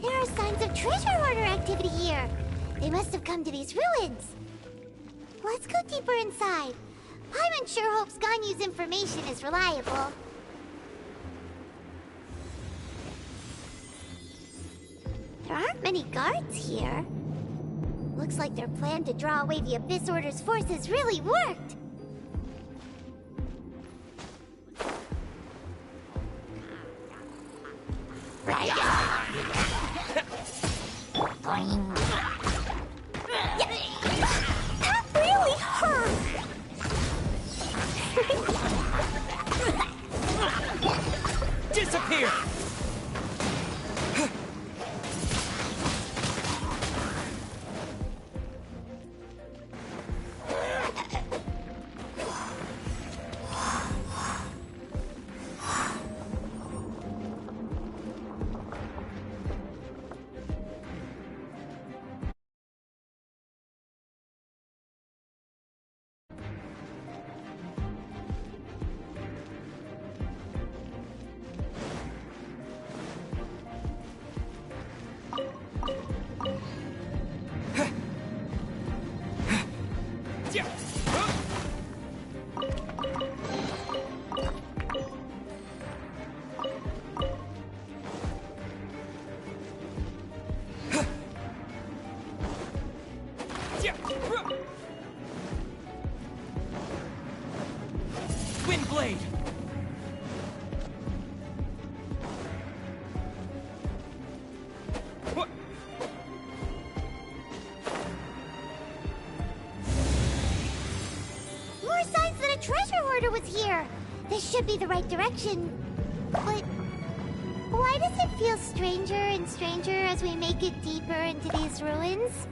There are signs of treasure hoarder activity here. They must have come to these ruins. Let's go deeper inside. Paimon sure hopes Ganyu's information is reliable. There aren't many guards here. Looks like their plan to draw away the Abyss Order's forces really worked. That really hurt! Disappear! Wind blade! What? More signs that a treasure hoarder was here. This should be the right direction. But why does it feel stranger and stranger as we make it deeper into these ruins?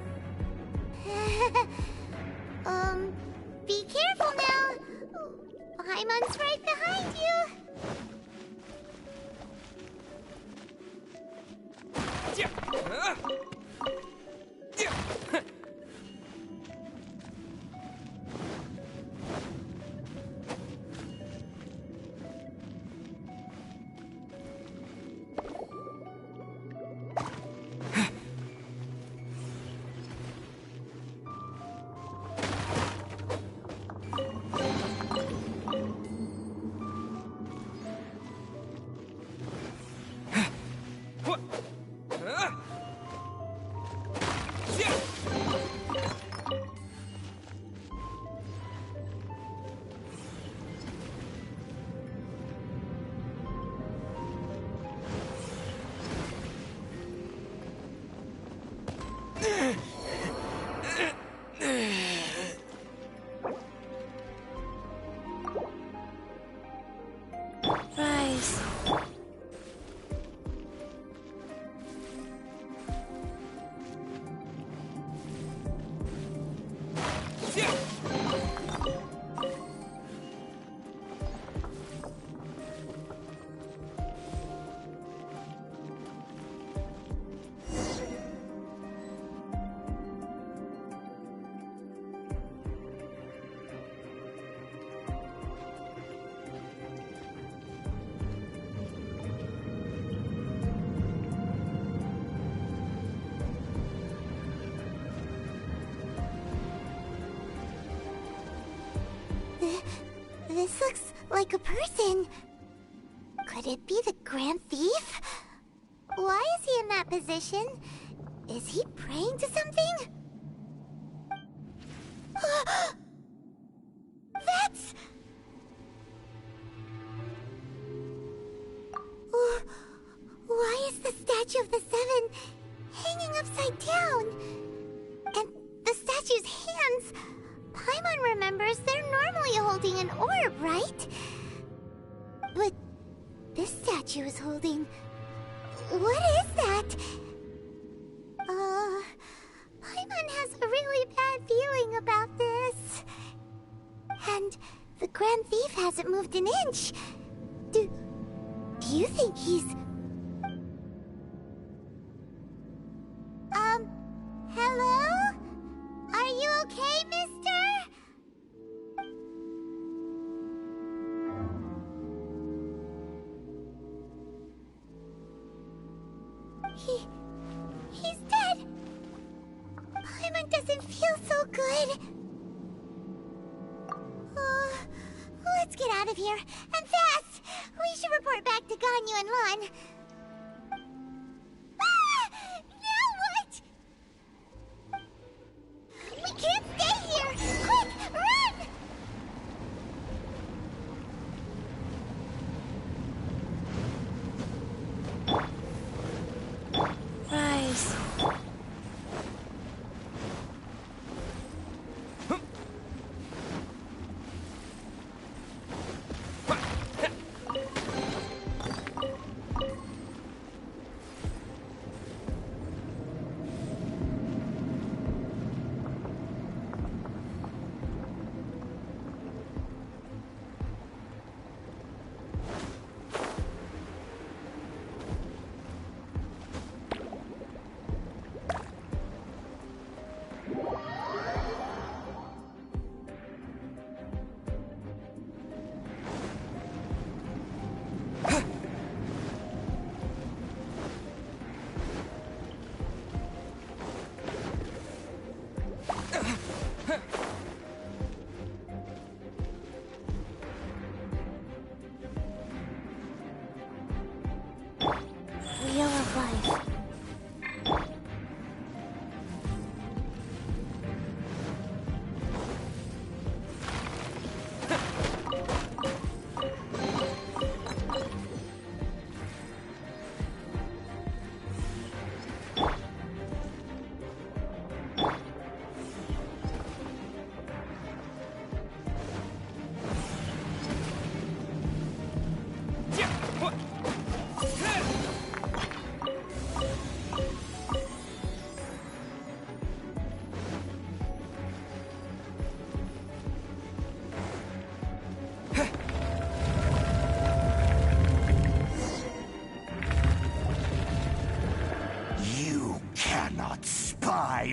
Be careful now. Paimon's right behind you. This looks like a person. Could it be the Grand Thief? Why is he in that position? Is he praying to something? That's... Why is the statue of the Seven hanging upside down? And the statue's hands... Paimon remembers they're normally holding an orb, right? But this statue is holding... What is that? Paimon has a really bad feeling about this. And the Grand Thief hasn't moved an inch. Do you think he's... Hello? Are you okay, mister? He's dead. Paimon doesn't feel so good. Let's get out of here, and fast! We should report back to Ganyu and Lon. Now what? We can't stay here! Quick, run! Rise. Wheel of Life.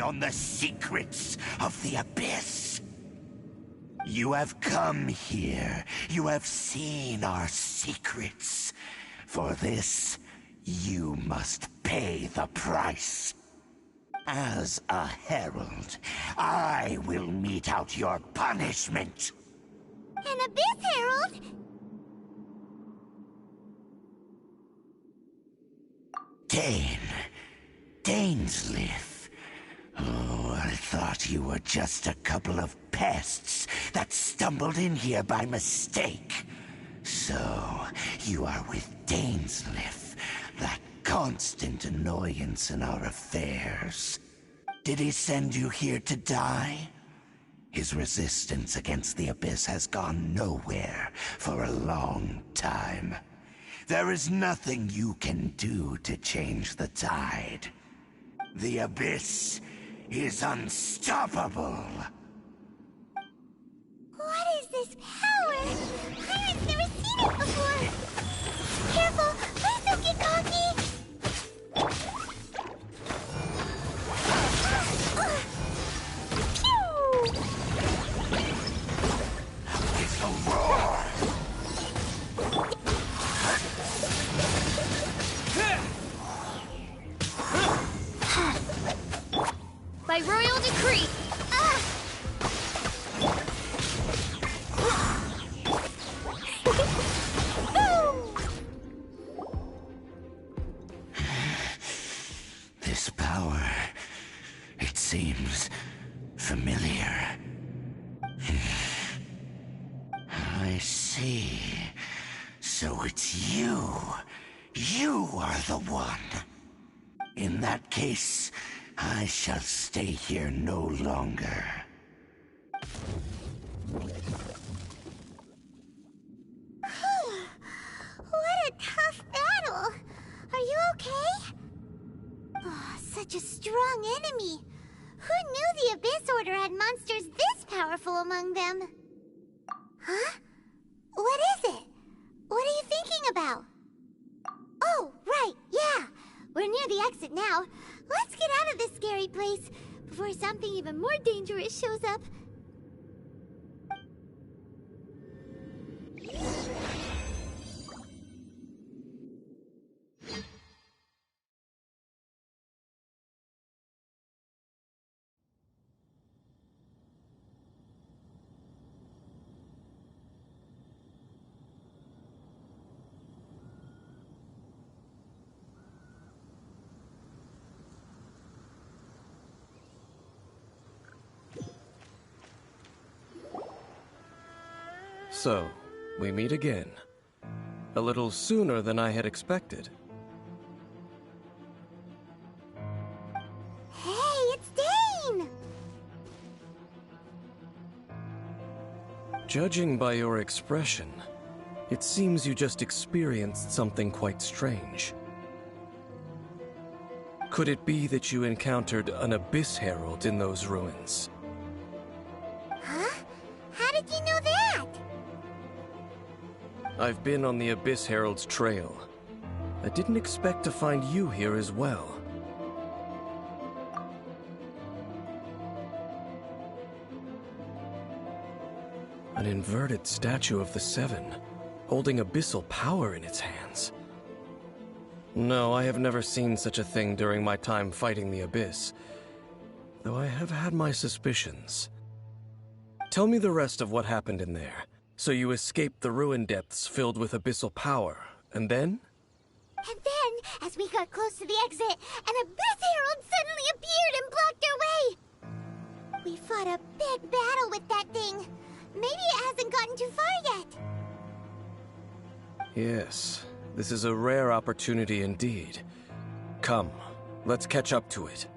On the secrets of the Abyss. You have come here. You have seen our secrets. For this, you must pay the price. As a herald, I will mete out your punishment. An Abyss Herald? Dainsleif. Oh, I thought you were just a couple of pests that stumbled in here by mistake. So, you are with Dainsleif, that constant annoyance in our affairs. Did he send you here to die? His resistance against the Abyss has gone nowhere for a long time. There is nothing you can do to change the tide. The Abyss is unstoppable. By royal decree! This power, it seems familiar. I see. So it's you. You are the one. In that case, I shall stay here no longer. What a tough battle! Are you okay? Oh, such a strong enemy. Who knew the Abyss Order had monsters this powerful among them? Huh? What is it? What are you thinking about? Oh, right, yeah. We're near the exit now. Let's get out of this scary place before something even more dangerous shows up. So, we meet again. A little sooner than I had expected. Hey, it's Dane! Judging by your expression, it seems you just experienced something quite strange. Could it be that you encountered an Abyss Herald in those ruins? Huh? How did you know that? I've been on the Abyss Herald's trail. I didn't expect to find you here as well. An inverted statue of the Seven, holding abyssal power in its hands. No, I have never seen such a thing during my time fighting the Abyss, though I have had my suspicions. Tell me the rest of what happened in there. So you escaped the ruin depths filled with abyssal power, and then? And then, as we got close to the exit, an Abyss Herald suddenly appeared and blocked our way! We fought a big battle with that thing. Maybe it hasn't gotten too far yet. Yes, this is a rare opportunity indeed. Come, let's catch up to it.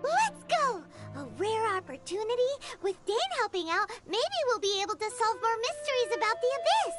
Let's go! A rare opportunity? With Dane helping out, maybe we'll be able to solve more mysteries about the Abyss!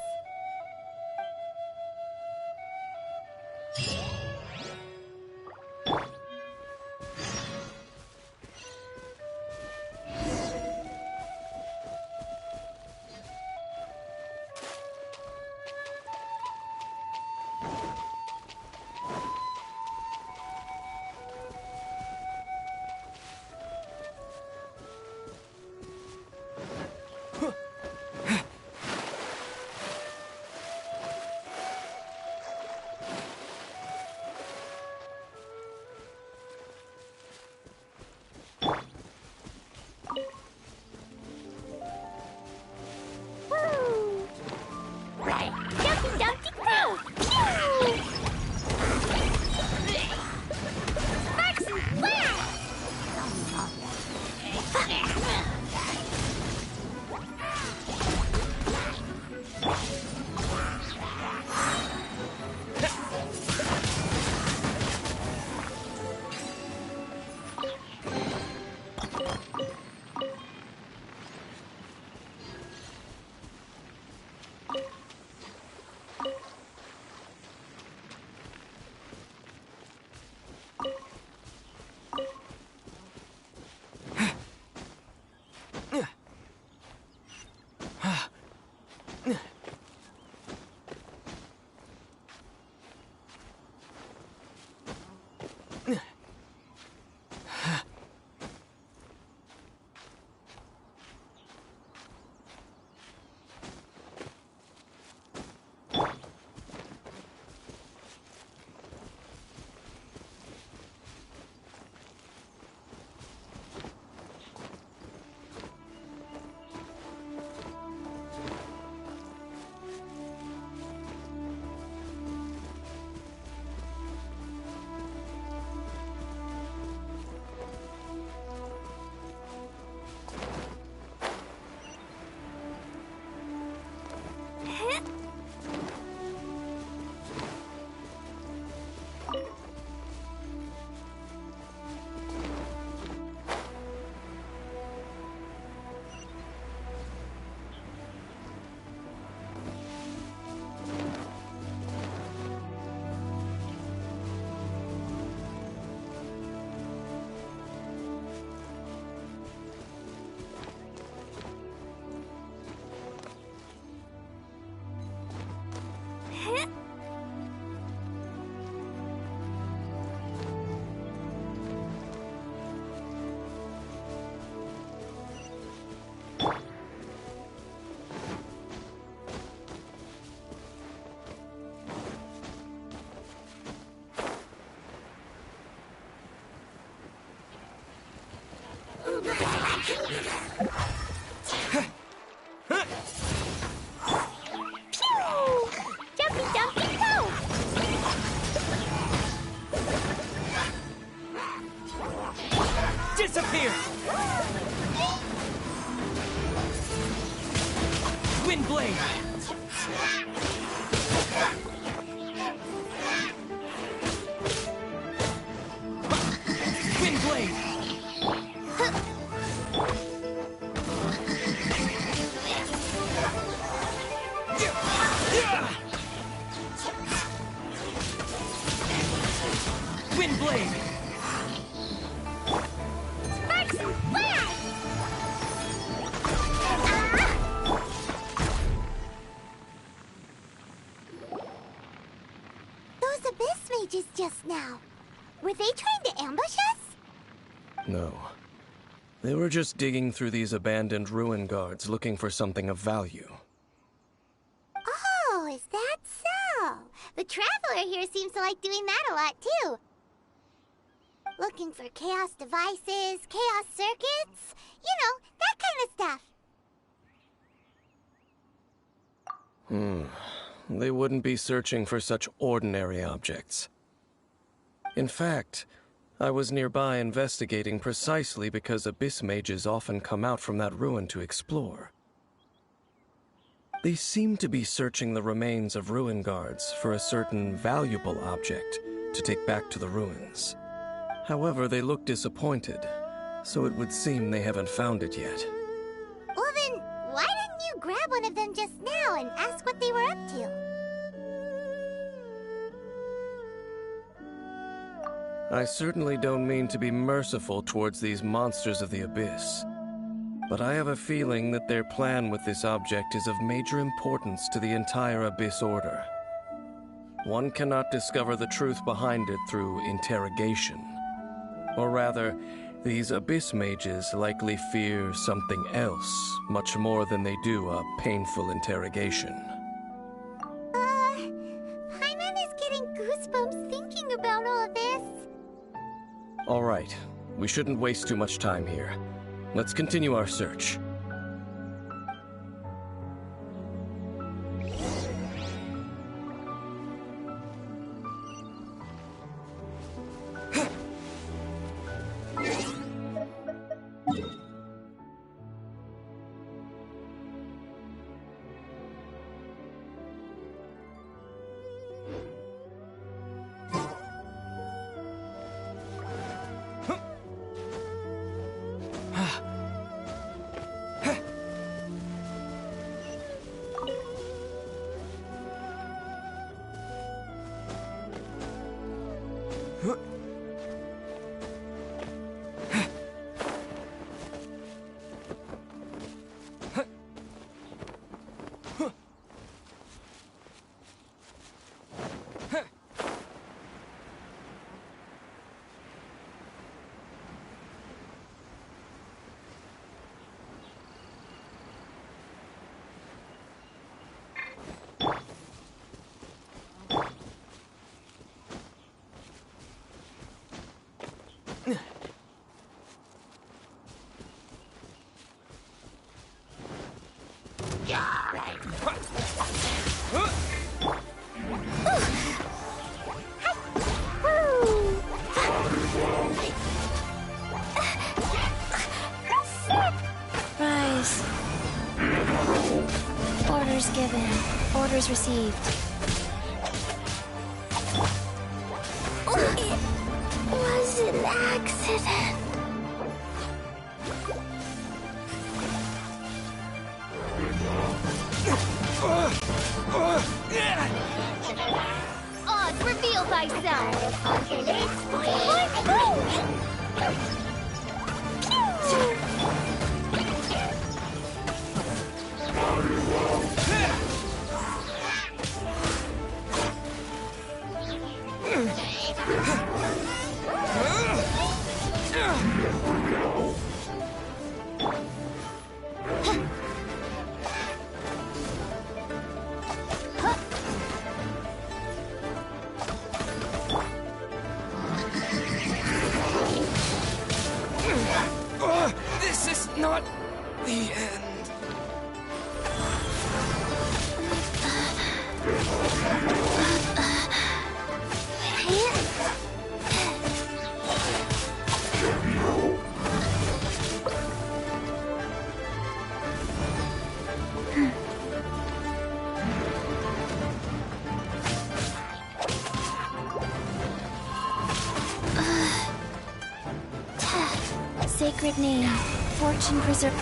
Jumpy, jumpy, go! Disappear! Wind blade! Wind blade! Wind blade! Sparks and flash! Those abyss mages just now. Were they trying to ambush us? No. They were just digging through these abandoned ruin guards looking for something of value. Oh, is that so? The Traveler here seems to like doing that a lot, too. Looking for chaos devices, chaos circuits, you know, that kind of stuff. They wouldn't be searching for such ordinary objects. In fact, I was nearby investigating precisely because abyss mages often come out from that ruin to explore. They seem to be searching the remains of ruin guards for a certain valuable object to take back to the ruins. However, they look disappointed, so it would seem they haven't found it yet. Well then, why didn't you grab one of them just now and ask what they were up to? I certainly don't mean to be merciful towards these monsters of the abyss, but I have a feeling that their plan with this object is of major importance to the entire Abyss Order. One cannot discover the truth behind it through interrogation. Or rather, these Abyss mages likely fear something else, much more than they do a painful interrogation. Paimon is getting goosebumps thinking about all of this. All right, we shouldn't waste too much time here. Let's continue our search. Rise. Orders given. Orders received. It was an accident. Oz, reveal thyself! The end. Sacred name, fortune preserve.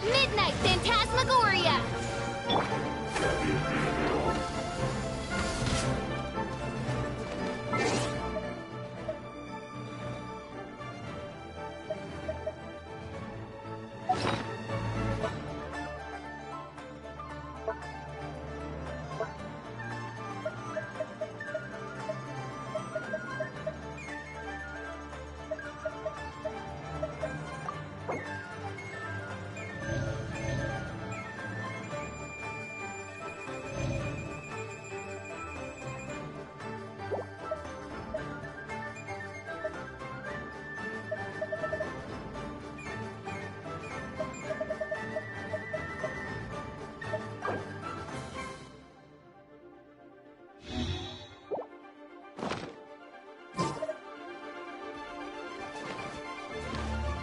Midnight Phantasmagoria!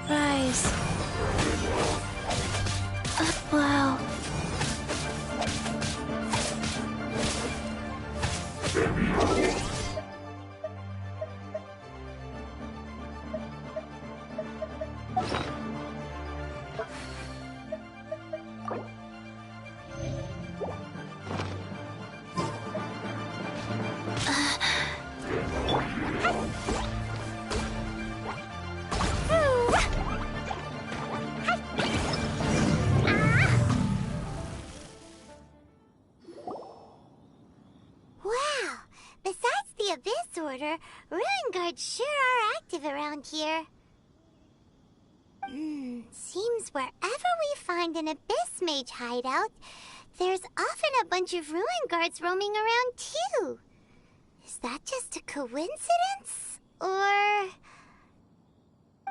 Rise. Wow. Wow! Besides the Abyss Order, Ruin Guards sure are active around here. Seems wherever we find an Abyss Mage hideout, there's often a bunch of Ruin Guards roaming around too. Is that just a coincidence? Or...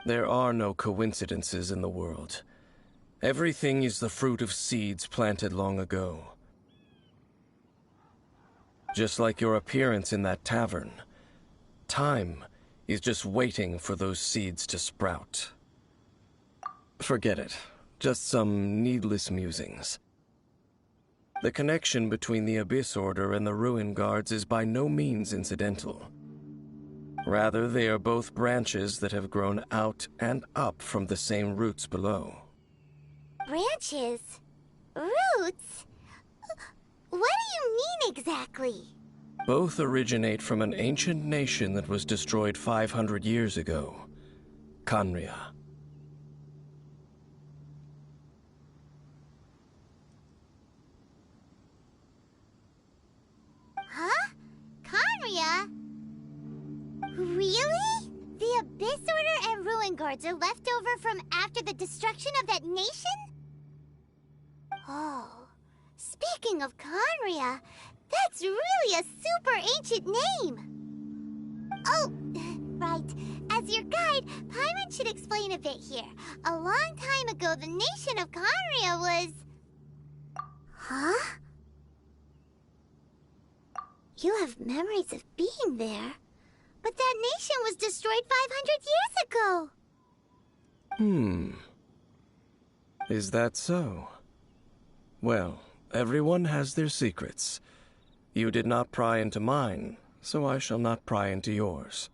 There are no coincidences in the world. Everything is the fruit of seeds planted long ago. Just like your appearance in that tavern, time is just waiting for those seeds to sprout. Forget it. Just some needless musings. The connection between the Abyss Order and the Ruin Guards is by no means incidental. Rather, they are both branches that have grown out and up from the same roots below. branches? Roots? What do you mean exactly? Both originate from an ancient nation that was destroyed 500 years ago, Khaenri'ah. Huh? Khaenri'ah? Really? The Abyss Order and Ruin Guards are left over from after the destruction of that nation? Oh, speaking of Khaenri'ah, that's really a super ancient name. Oh, right. As your guide, Paimon should explain a bit here. A long time ago, the nation of Khaenri'ah was... Huh? You have memories of being there. But that nation was destroyed 500 years ago. Is that so? Well, everyone has their secrets. You did not pry into mine, so I shall not pry into yours.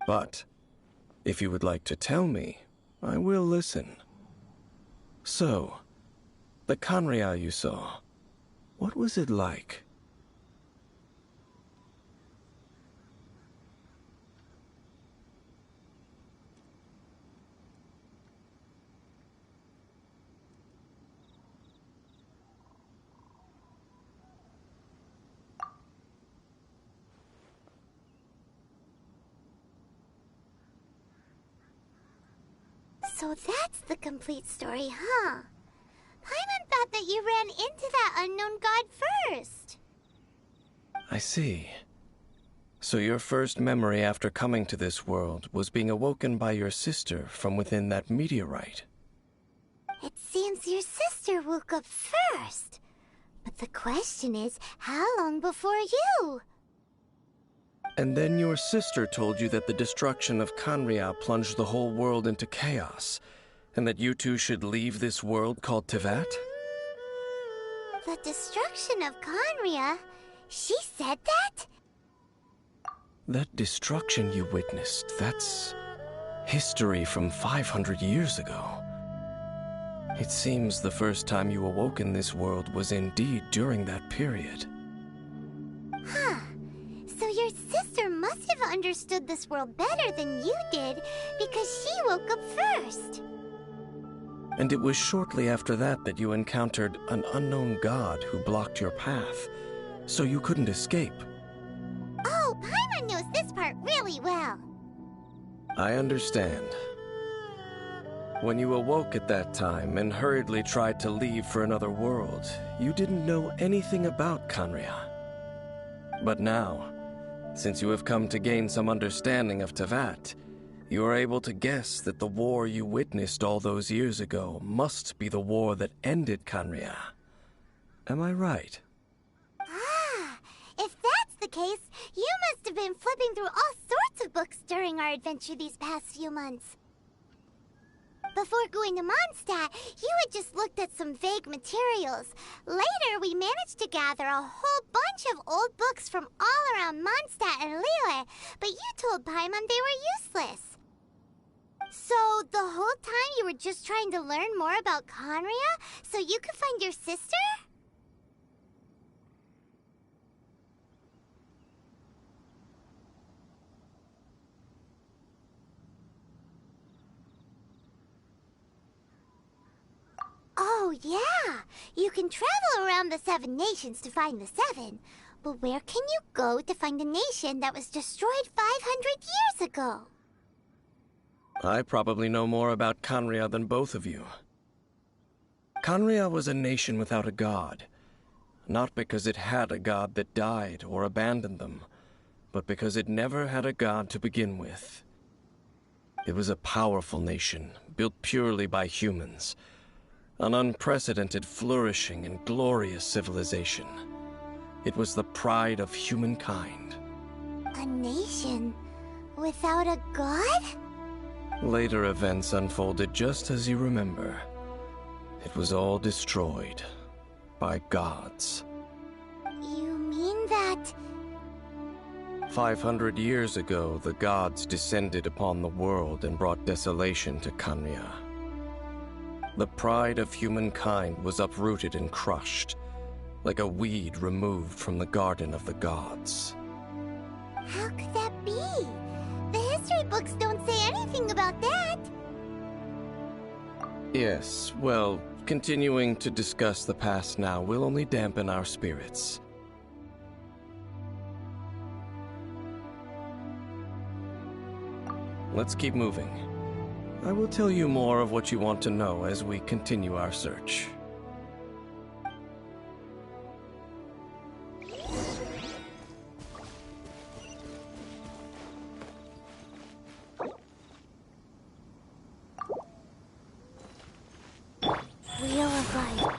But, if you would like to tell me, I will listen. So, the Khaenri'ah you saw, what was it like? So that's the complete story, huh? Paimon thought that you ran into that unknown god first. I see. So your first memory after coming to this world was being awoken by your sister from within that meteorite. It seems your sister woke up first. But the question is, how long before you? And then your sister told you that the destruction of Khaenri'ah plunged the whole world into chaos, and that you two should leave this world called Teyvat? The destruction of Khaenri'ah? She said that? That destruction you witnessed, that's history from 500 years ago. It seems the first time you awoke in this world was indeed during that period. Huh. So your sister must have understood this world better than you did, because she woke up first. And it was shortly after that that you encountered an unknown god who blocked your path, so you couldn't escape. Oh, Paimon knows this part really well. I understand. When you awoke at that time and hurriedly tried to leave for another world, you didn't know anything about Khaenri'ah. But now, since you have come to gain some understanding of Teyvat, you are able to guess that the war you witnessed all those years ago must be the war that ended Khaenri'ah. Am I right? Ah, if that's the case, you must have been flipping through all sorts of books during our adventure these past few months. Before going to Mondstadt, you had just looked at some vague materials. Later, we managed to gather a whole bunch of old books from all around Mondstadt and Liyue, but you told Paimon they were useless. So, the whole time you were just trying to learn more about Khaenri'ah so you could find your sister? Oh, yeah! You can travel around the 7 nations to find the 7. But where can you go to find a nation that was destroyed 500 years ago? I probably know more about Khaenri'ah than both of you. Khaenri'ah was a nation without a god. Not because it had a god that died or abandoned them, but because it never had a god to begin with. It was a powerful nation, built purely by humans. An unprecedented, flourishing, and glorious civilization. It was the pride of humankind. A nation without a god? Later events unfolded just as you remember. It was all destroyed by gods. You mean that... 500 years ago, the gods descended upon the world and brought desolation to Khaenri'ah. The pride of humankind was uprooted and crushed, like a weed removed from the garden of the gods. How could that be? The history books don't say anything about that. Yes, well, continuing to discuss the past now will only dampen our spirits. Let's keep moving. I will tell you more of what you want to know as we continue our search. Wheel of Life.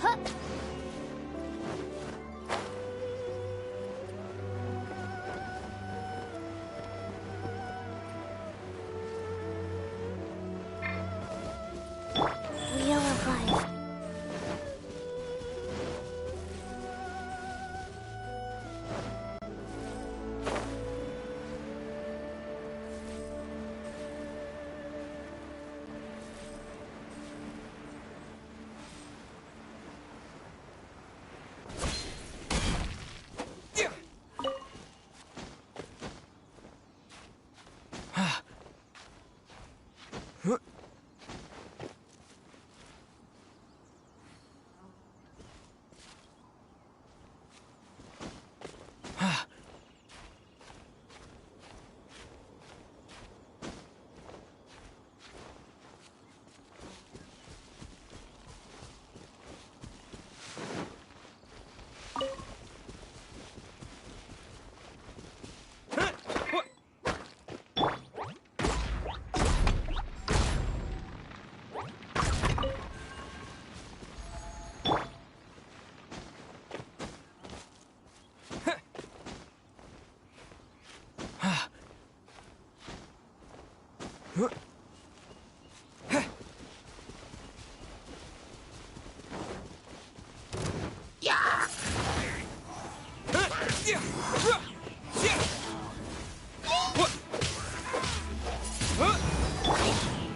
Huh. Wheel of Life.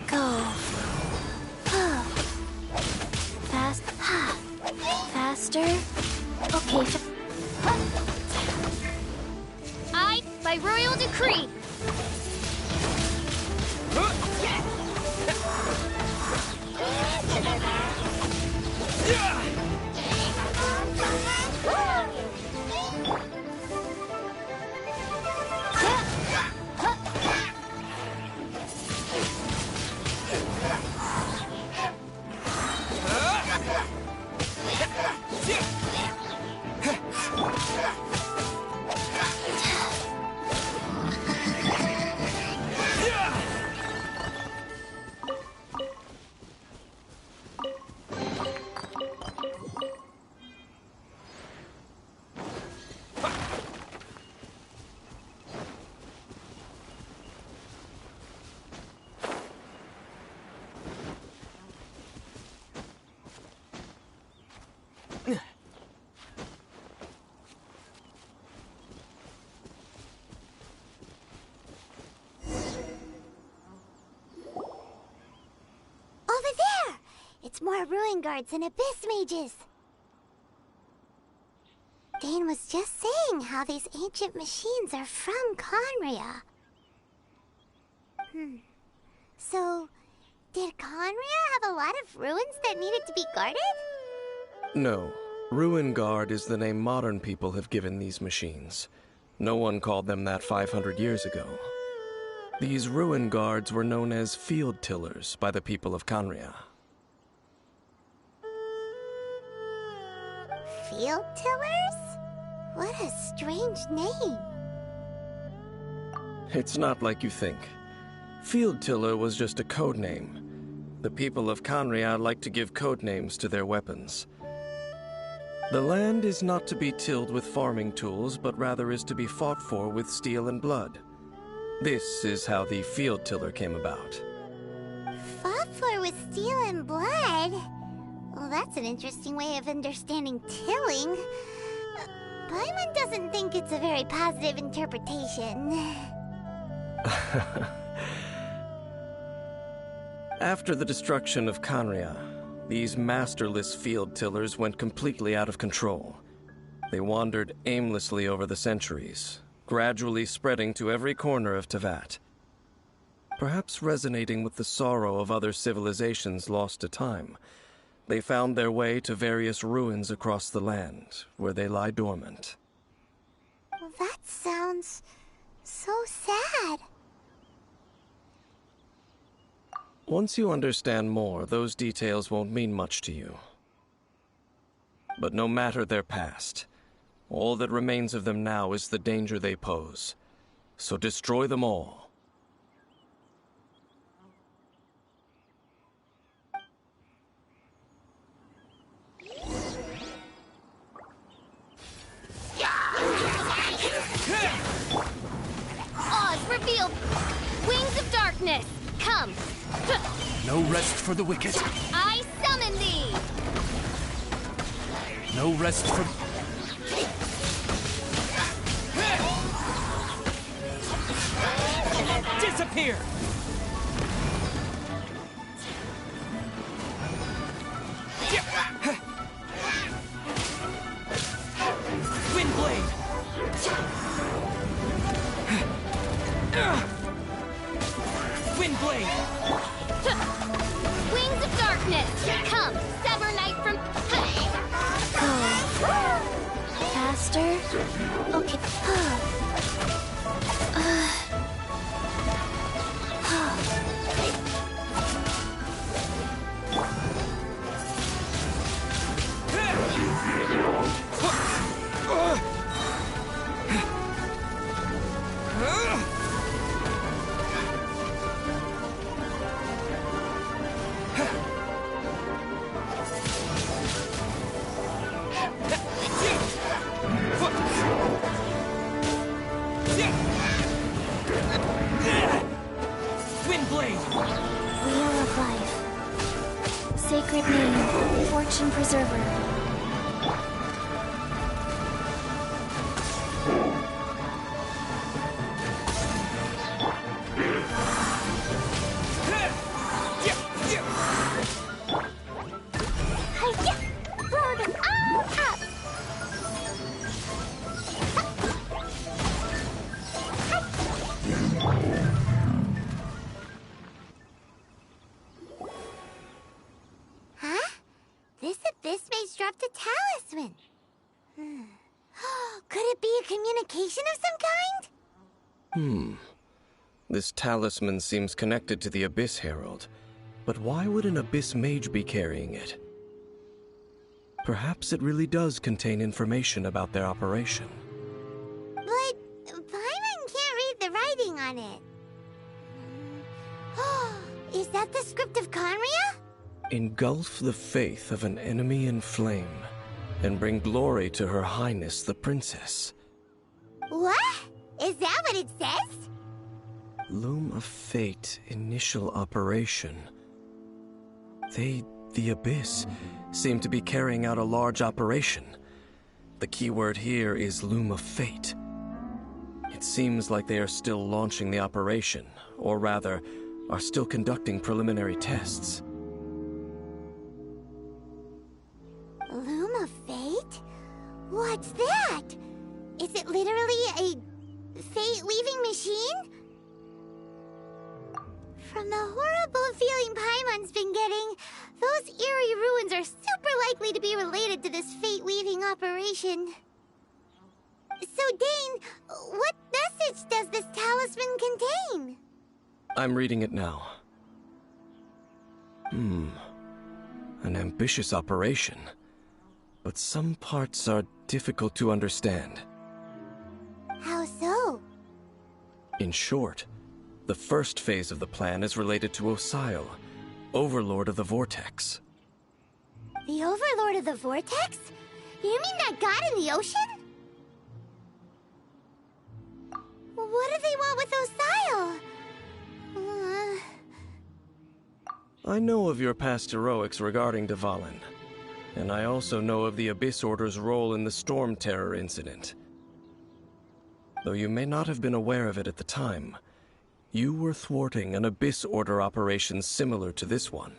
Go. Fast. Faster. Okay. I, by royal decree. Over there! It's more ruin guards and abyss mages. Dane was just saying how these ancient machines are from Conria. So, did Conria have a lot of ruins that needed to be guarded? No. Ruin Guard is the name modern people have given these machines. No one called them that 500 years ago. These ruin guards were known as field tillers by the people of Conria. Field tillers? What a strange name. It's not like you think. Field tiller was just a code name. The people of Conria like to give code names to their weapons. The land is not to be tilled with farming tools, but rather is to be fought for with steel and blood. This is how the field tiller came about. Fought for with steel and blood? Well, that's an interesting way of understanding tilling. Paimon doesn't think it's a very positive interpretation. After the destruction of Conria, these masterless field tillers went completely out of control. They wandered aimlessly over the centuries, gradually spreading to every corner of Teyvat. Perhaps resonating with the sorrow of other civilizations lost to time, they found their way to various ruins across the land, where they lie dormant. Well, that sounds so sad. Once you understand more, those details won't mean much to you. But no matter their past, all that remains of them now is the danger they pose. So destroy them all. Come! No rest for the wicked. I summon thee! No rest for... Disappear! Windblade! Windblade! Wings of darkness! Come! Sever night from... Go. Faster? Okay. Windblade! Wheel of life. Sacred name. Fortune preserver. Hi-ya! Blow them all up! Huh? This abyss maze dropped a talisman. Could it be a communication of some kind? This talisman seems connected to the Abyss Herald. But why would an Abyss Mage be carrying it? Perhaps it really does contain information about their operation. But Paimon can't read the writing on it. Is that the script of Conria? Engulf the faith of an enemy in flame, and bring glory to Her Highness the Princess. What? Is that what it says? Loom of Fate, initial operation. They, the Abyss, seem to be carrying out a large operation. The keyword here is Loom of Fate. It seems like they are still launching the operation, or rather, are still conducting preliminary tests. Loom of Fate? What's that? Is it literally a fate-weaving machine? From the horrible feeling Paimon's been getting, those eerie ruins are super likely to be related to this fate-weaving operation. So, Dane, what message does this talisman contain? I'm reading it now. An ambitious operation. But some parts are difficult to understand. How so? In short, the first phase of the plan is related to Osial, Overlord of the Vortex. The Overlord of the Vortex? You mean that god in the ocean? What do they want with Osial? I know of your past heroics regarding Dvalin, and I also know of the Abyss Order's role in the Storm Terror incident. Though you may not have been aware of it at the time, you were thwarting an Abyss Order operation similar to this one.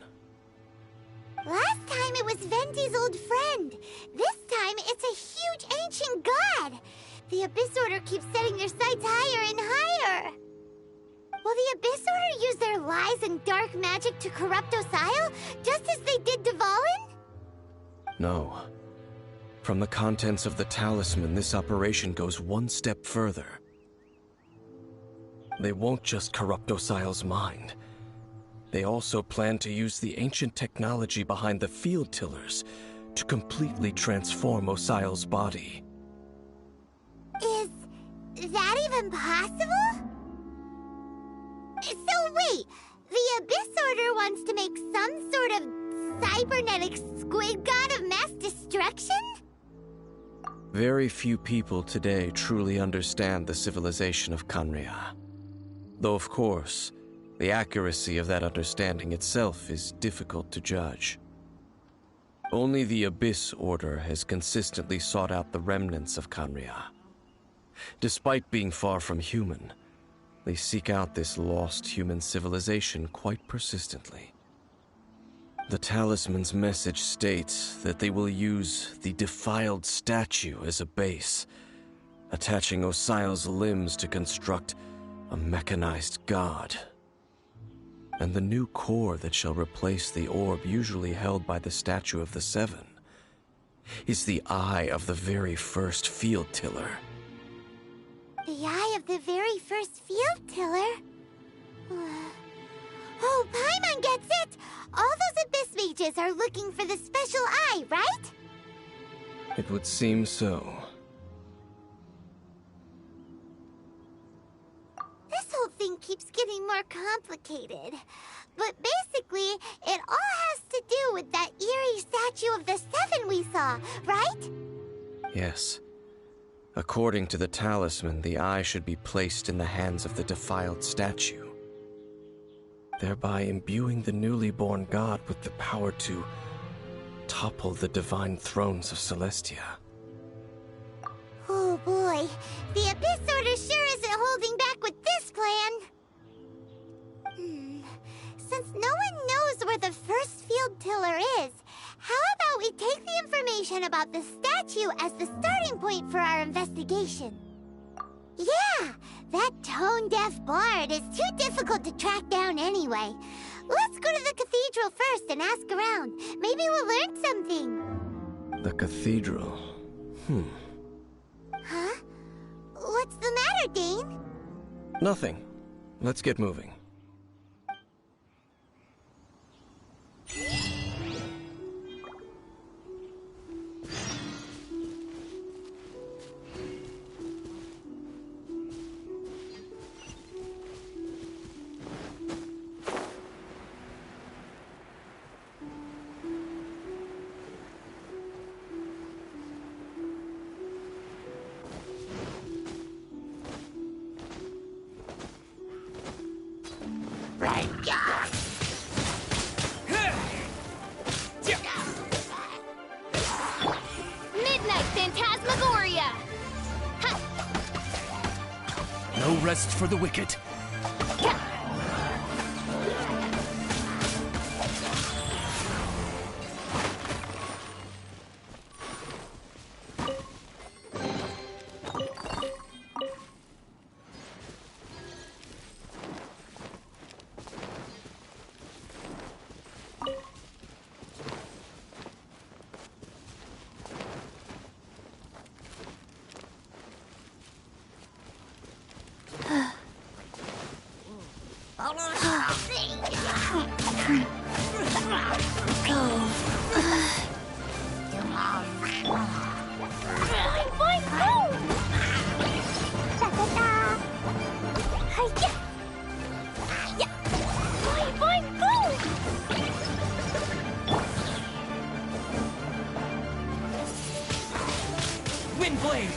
Last time it was Venti's old friend. This time it's a huge ancient god. The Abyss Order keeps setting their sights higher and higher. Will the Abyss Order use their lies and dark magic to corrupt Osial, just as they did Dvalin? No. From the contents of the talisman, this operation goes one step further. They won't just corrupt Osial's mind. They also plan to use the ancient technology behind the field tillers to completely transform Osial's body. Is that even possible? So wait, the Abyss Order wants to make some sort of cybernetic squid god of mass destruction? Very few people today truly understand the civilization of Conria. Though of course, The accuracy of that understanding itself is difficult to judge. Only the Abyss Order has consistently sought out the remnants of Khaenri'ah. Despite being far from human, they seek out this lost human civilization quite persistently. The talisman's message states that they will use the defiled statue as a base, attaching Osial's limbs to construct a mechanized god. And the new core that shall replace the orb usually held by the Statue of the Seven is the eye of the very first field tiller. The eye of the very first field tiller? Oh, Paimon gets it! All those Abyss mages are looking for the special eye, right? It would seem so. This whole thing keeps getting more complicated. But basically, it all has to do with that eerie Statue of the Seven we saw, right? Yes. According to the talisman, the eye should be placed in the hands of the defiled statue, thereby imbuing the newly born god with the power to topple the divine thrones of Celestia. Oh boy, the Abyss Order sure isn't holding back with this plan. Since no one knows where the first field tiller is, how about we take the information about the statue as the starting point for our investigation? Yeah, that tone-deaf bard is too difficult to track down anyway. Let's go to the cathedral first and ask around. Maybe we'll learn something. The cathedral. Huh? What's the matter, Dane? Nothing. Let's get moving. Midnight Phantasmagoria! Ha! No rest for the wicked. Windblade!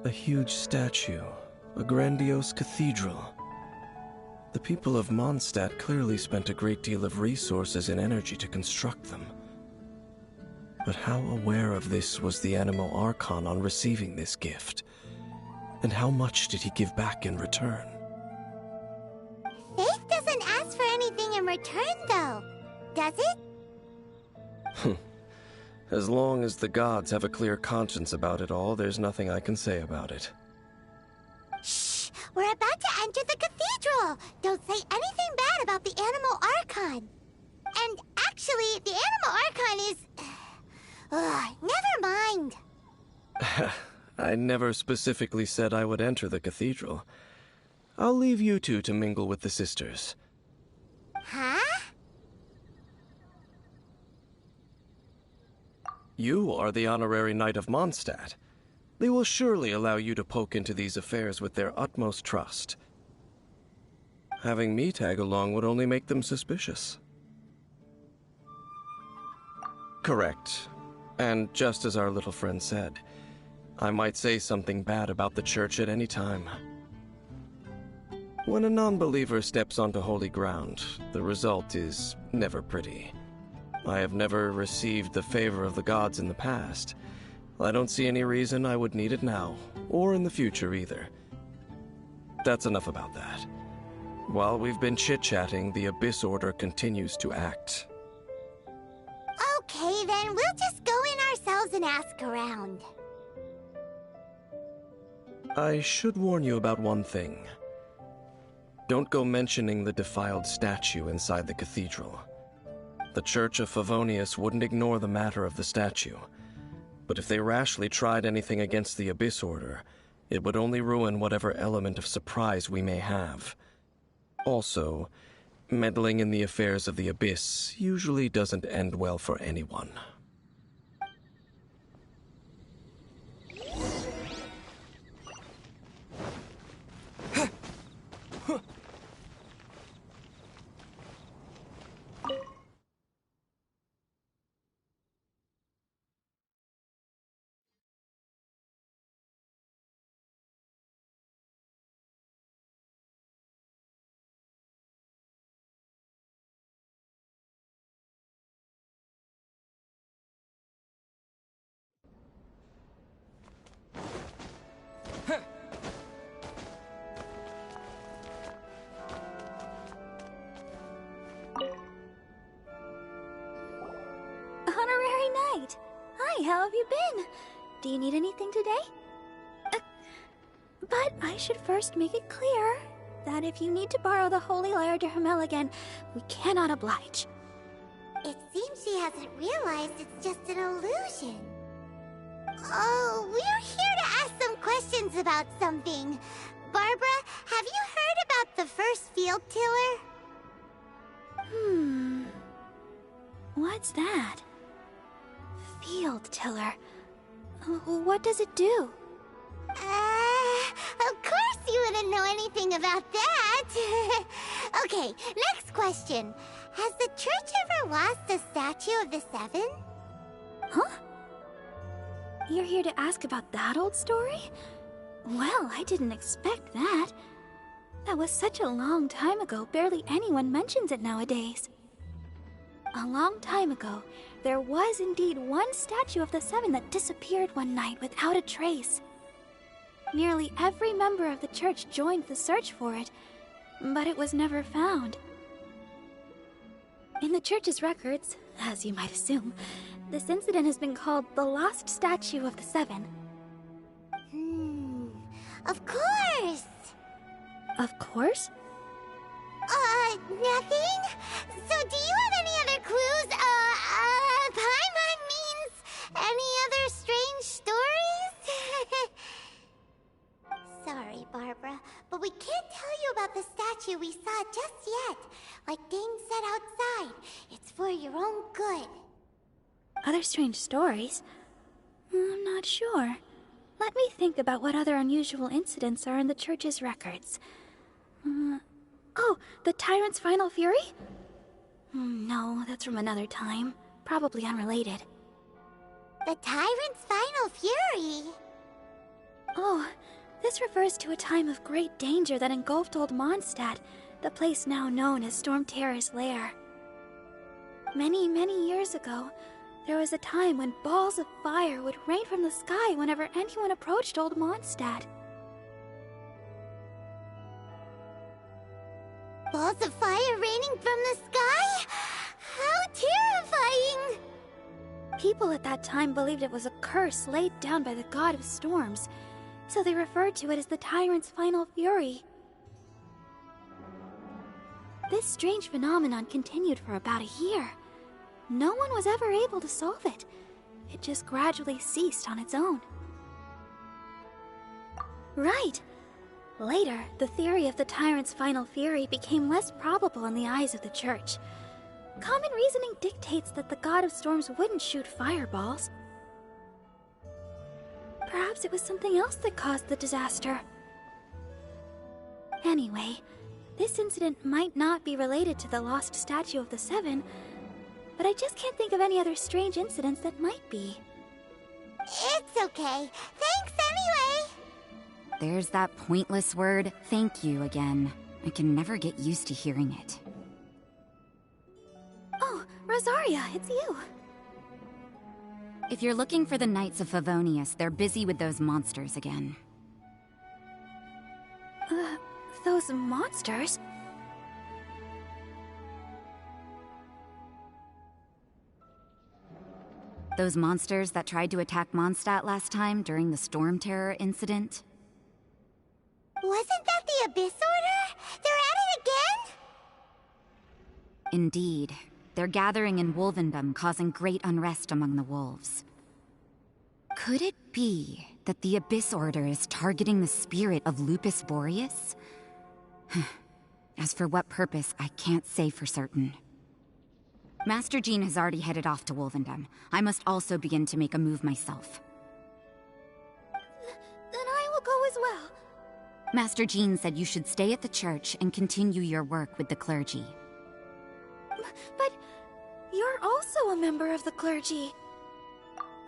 A huge statue, a grandiose cathedral. The people of Mondstadt clearly spent a great deal of resources and energy to construct them. But how aware of this was the Anemo Archon on receiving this gift? And how much did he give back in return? Faith doesn't ask for anything in return, though, does it? As long as the gods have a clear conscience about it all, there's nothing I can say about it. Shh! We're about to enter the cathedral! Don't say anything bad about the Anemo Archon! And actually, the Anemo Archon is... never mind! I never specifically said I would enter the cathedral. I'll leave you two to mingle with the sisters. Huh? You are the honorary knight of Mondstadt. They will surely allow you to poke into these affairs with their utmost trust. Having me tag along would only make them suspicious. Correct. And just as our little friend said, I might say something bad about the church at any time. When a non-believer steps onto holy ground, the result is never pretty. I have never received the favor of the gods in the past. I don't see any reason I would need it now, or in the future either. That's enough about that. While we've been chit-chatting, the Abyss Order continues to act. Okay, then we'll just go in ourselves and ask around. I should warn you about one thing. Don't go mentioning the defiled statue inside the cathedral. The Church of Favonius wouldn't ignore the matter of the statue, but if they rashly tried anything against the Abyss Order, it would only ruin whatever element of surprise we may have. Also, meddling in the affairs of the Abyss usually doesn't end well for anyone. Honorary Knight! Hi, how have you been? Do you need anything today? But I should first make it clear that if you need to borrow the Holy Lyre to Hermel again, we cannot oblige. It seems she hasn't realized it's just an illusion. Oh, we're here to ask some questions about something. Barbara, have you heard about the first field tiller? What's that? Field tiller. What does it do? Of course you wouldn't know anything about that. Okay, next question. Has the church ever lost a statue of the Seven? Huh? You're here to ask about that old story? Well, I didn't expect that. That was such a long time ago, barely anyone mentions it nowadays. A long time ago, there was indeed one statue of the Seven that disappeared one night without a trace. Nearly every member of the church joined the search for it, but it was never found. In the church's records, as you might assume, this incident has been called the Lost Statue of the Seven. Of course! Of course? Nothing? So do you have any other clues? Paimon means any other strange stories? Sorry, Barbara, but we can't tell you about the statue we saw just yet. Like Dane said outside, it's for your own good. Other strange stories? I'm not sure. Let me think about what other unusual incidents are in the church's records. Oh, the Tyrant's Final Fury? No, that's from another time. Probably unrelated. The Tyrant's Final Fury? Oh, this refers to a time of great danger that engulfed Old Mondstadt, the place now known as Storm Terror's lair. Many, many years ago, there was a time when balls of fire would rain from the sky whenever anyone approached Old Mondstadt. Balls of fire raining from the sky? How terrifying! People at that time believed it was a curse laid down by the god of storms, so they referred to it as the tyrant's final fury. This strange phenomenon continued for about a year. No one was ever able to solve it. It just gradually ceased on its own. Right. Later, the theory of the tyrant's final fury became less probable in the eyes of the church. Common reasoning dictates that the god of storms wouldn't shoot fireballs. Perhaps it was something else that caused the disaster. Anyway, this incident might not be related to the lost statue of the Seven, but I just can't think of any other strange incidents that might be. It's okay. Thanks anyway! There's that pointless word, thank you, again. I can never get used to hearing it. Oh, Rosaria, it's you. If you're looking for the Knights of Favonius, they're busy with those monsters again. Those monsters? Those monsters that tried to attack Mondstadt last time during the Storm Terror incident? Wasn't that the Abyss Order? They're at it again? Indeed. They're gathering in Wolvendom, causing great unrest among the wolves. Could it be that the Abyss Order is targeting the spirit of Lupus Boreas? As for what purpose, I can't say for certain. Master Jean has already headed off to Wolvendom. I must also begin to make a move myself. Then I will go as well. Master Jean said you should stay at the church and continue your work with the clergy. But you're also a member of the clergy.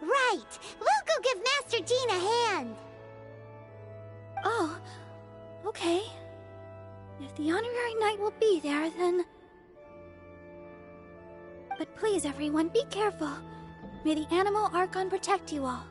Right! We'll go give Master Jean a hand! Oh, okay. If the honorary knight will be there, then... But please, everyone, be careful. May the Animal Archon protect you all.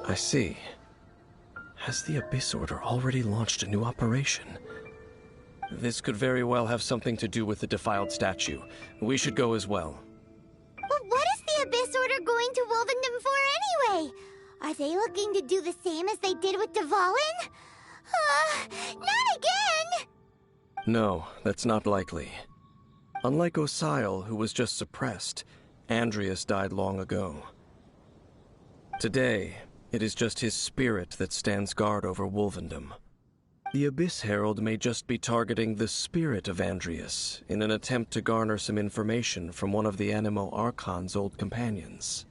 I see. Has the Abyss Order already launched a new operation? This could very well have something to do with the defiled statue. We should go as well. But what is the Abyss Order going to Wolvendom for anyway? Are they looking to do the same as they did with Dvalin? Not again! No, that's not likely. Unlike Osile, who was just suppressed, Andrias died long ago. Today, it is just his spirit that stands guard over Wolvendom. The Abyss Herald may just be targeting the spirit of Andrias in an attempt to garner some information from one of the Animo Archon's old companions.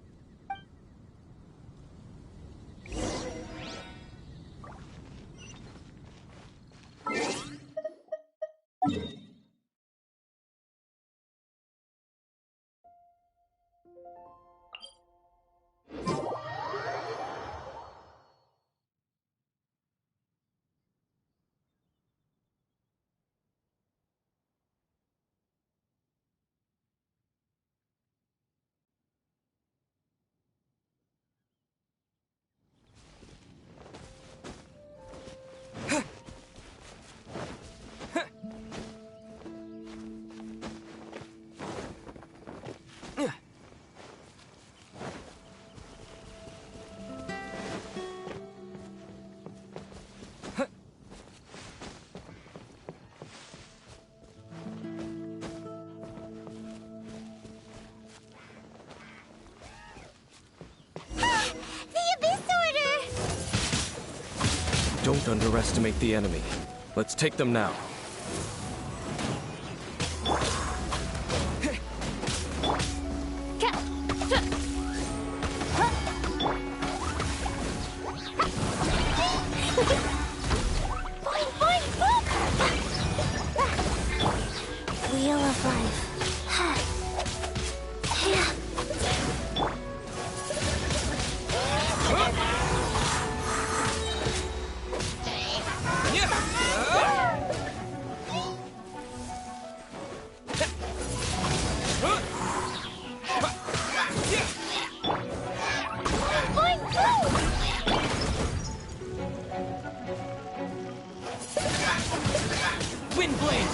Don't underestimate the enemy. Let's take them now. Wheel of life. Wind blade!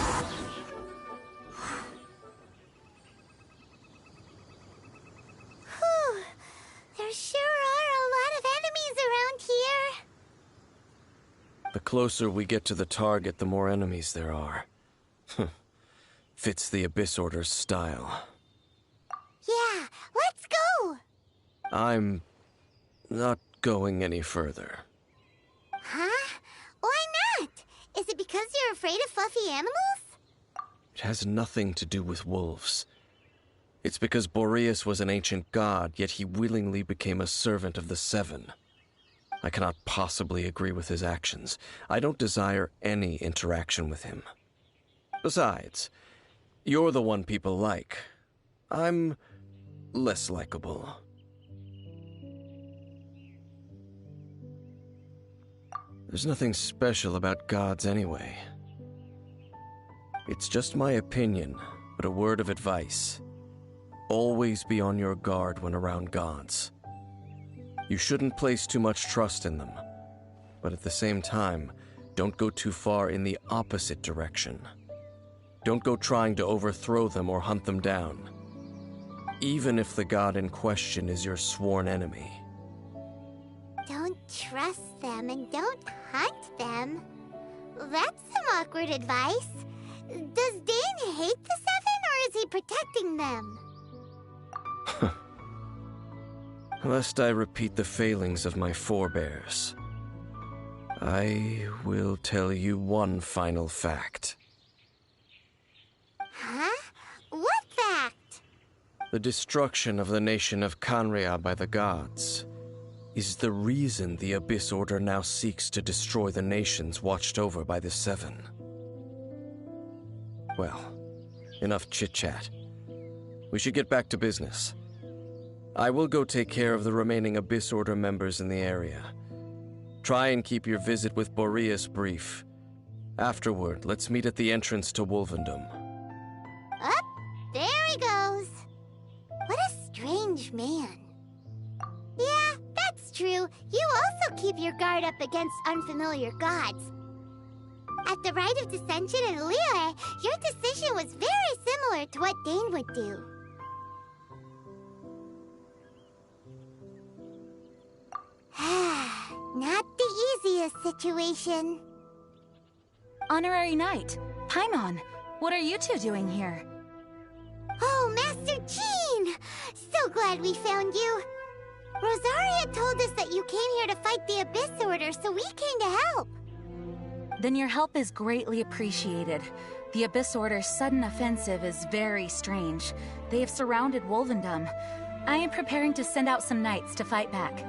Whew. There sure are a lot of enemies around here. The closer we get to the target, the more enemies there are. Fits the Abyss Order's style. Yeah, let's go! I'm not going any further. Huh? Why not? Is it because you're afraid of fluffy animals? It has nothing to do with wolves. It's because Boreas was an ancient god, yet he willingly became a servant of the Seven. I cannot possibly agree with his actions. I don't desire any interaction with him. Besides, you're the one people like. I'm less likable. There's nothing special about gods anyway. It's just my opinion, but a word of advice. Always be on your guard when around gods. You shouldn't place too much trust in them, but at the same time, don't go too far in the opposite direction. Don't go trying to overthrow them or hunt them down, even if the god in question is your sworn enemy. Don't trust them and don't hunt them. That's some awkward advice. Does Dane hate the Seven, or is he protecting them? Lest I repeat the failings of my forebears, I will tell you one final fact. Huh? What fact? The destruction of the nation of Canrea by the gods is the reason the Abyss Order now seeks to destroy the nations watched over by the Seven. Well, enough chit-chat. We should get back to business. I will go take care of the remaining Abyss Order members in the area. Try and keep your visit with Boreas brief. Afterward, let's meet at the entrance to Wolvendom. Up, there he goes. What a strange man. Yeah, that's true. You also keep your guard up against unfamiliar gods. At the Rite of Dissension in Liyue, your decision was very similar to what Dane would do. Not the easiest situation. Honorary Knight, Paimon, what are you two doing here? Oh, Master Jean! So glad we found you. Rosaria told us that you came here to fight the Abyss Order, so we came to help. Then your help is greatly appreciated. The Abyss Order's sudden offensive is very strange. They have surrounded Wolvendom. I am preparing to send out some knights to fight back.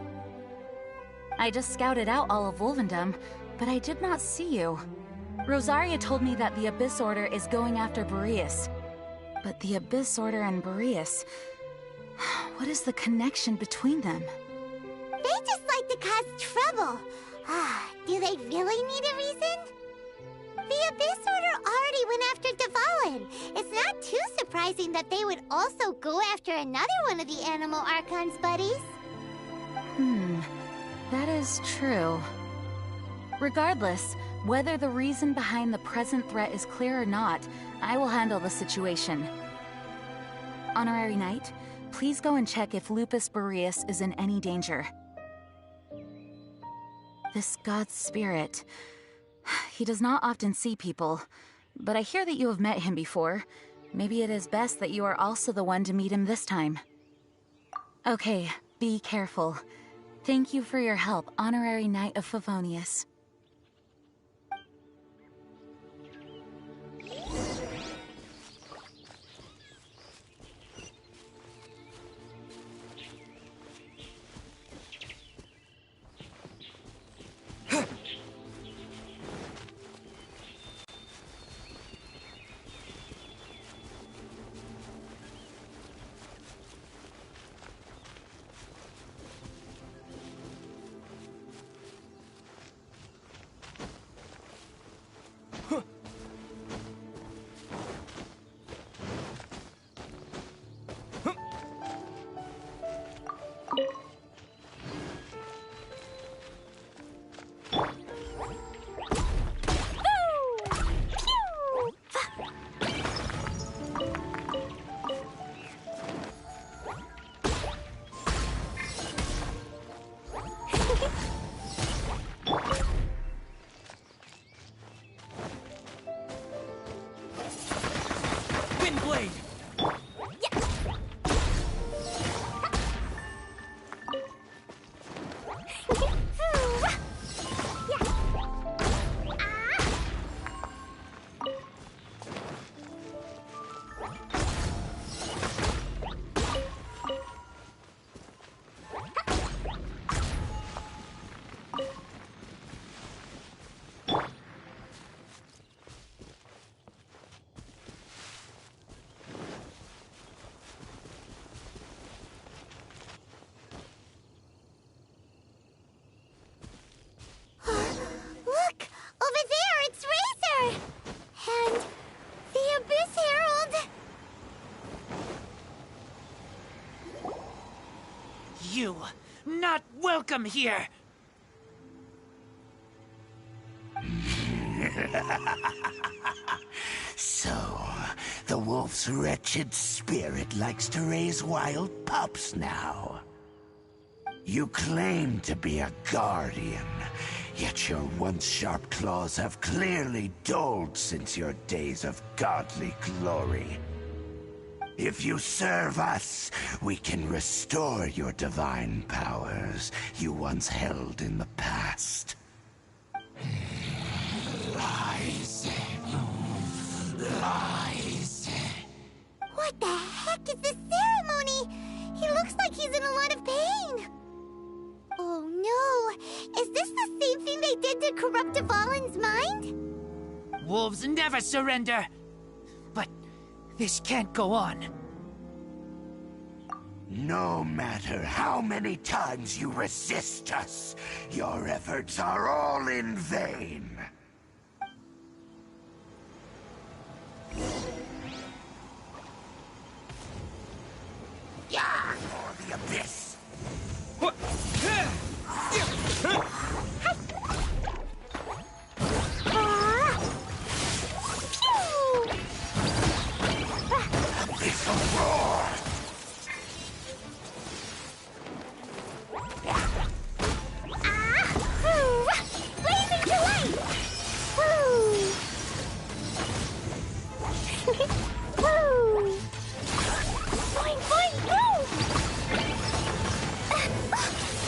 I just scouted out all of Wolvendom, but I did not see you. Rosaria told me that the Abyss Order is going after Boreas. But the Abyss Order and Boreas... what is the connection between them? They just like to cause trouble. Do they really need a reason? The Abyss Order already went after Dvalin. It's not too surprising that they would also go after another one of the Animal Archon's buddies. That is true. Regardless, whether the reason behind the present threat is clear or not, I will handle the situation. Honorary Knight, please go and check if Lupus Boreas is in any danger. This god's spirit... he does not often see people, but I hear that you have met him before. Maybe it is best that you are also the one to meet him this time. Okay, be careful. Thank you for your help, Honorary Knight of Favonius. Windblade! Look! Over there, it's Razor! And the Abyss Herald! You, not welcome here! So, the wolf's wretched spirit likes to raise wild pups now. You claim to be a guardian, yet your once sharp claws have clearly dulled since your days of godly glory. If you serve us, we can restore your divine powers you once held in the past. Lies. Lies. What the heck is this ceremony? He looks like he's in a lot of pain. Oh no! Is this the same thing they did to corrupt Dvalin's mind? Wolves never surrender! But this can't go on. No matter how many times you resist us, your efforts are all in vain. Yeah, or the abyss. Abyssal roar! Blazing to light! Woo! Woo! Boing, boing, woo!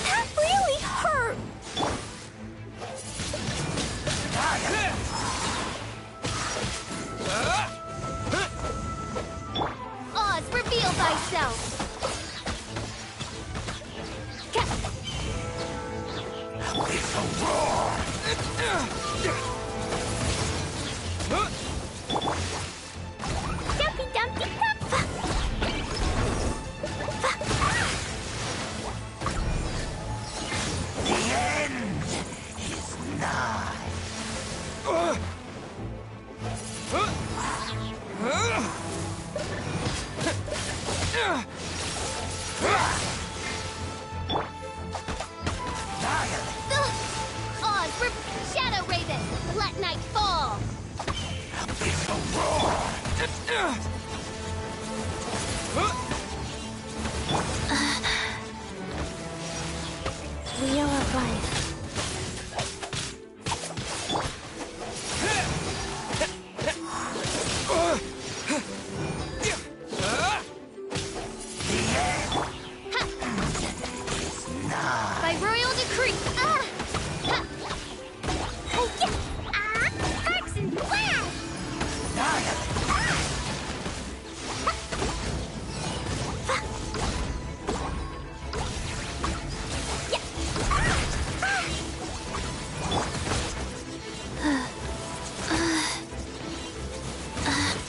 That really hurt! Oz, reveal thyself! Abyssal roar! Dumpty Dumpty Dup! The end is nigh. Oz, Shadow Raven! Let night fall! Abyssal roar! Wheel of Life. By royal decree! Arcs and blast!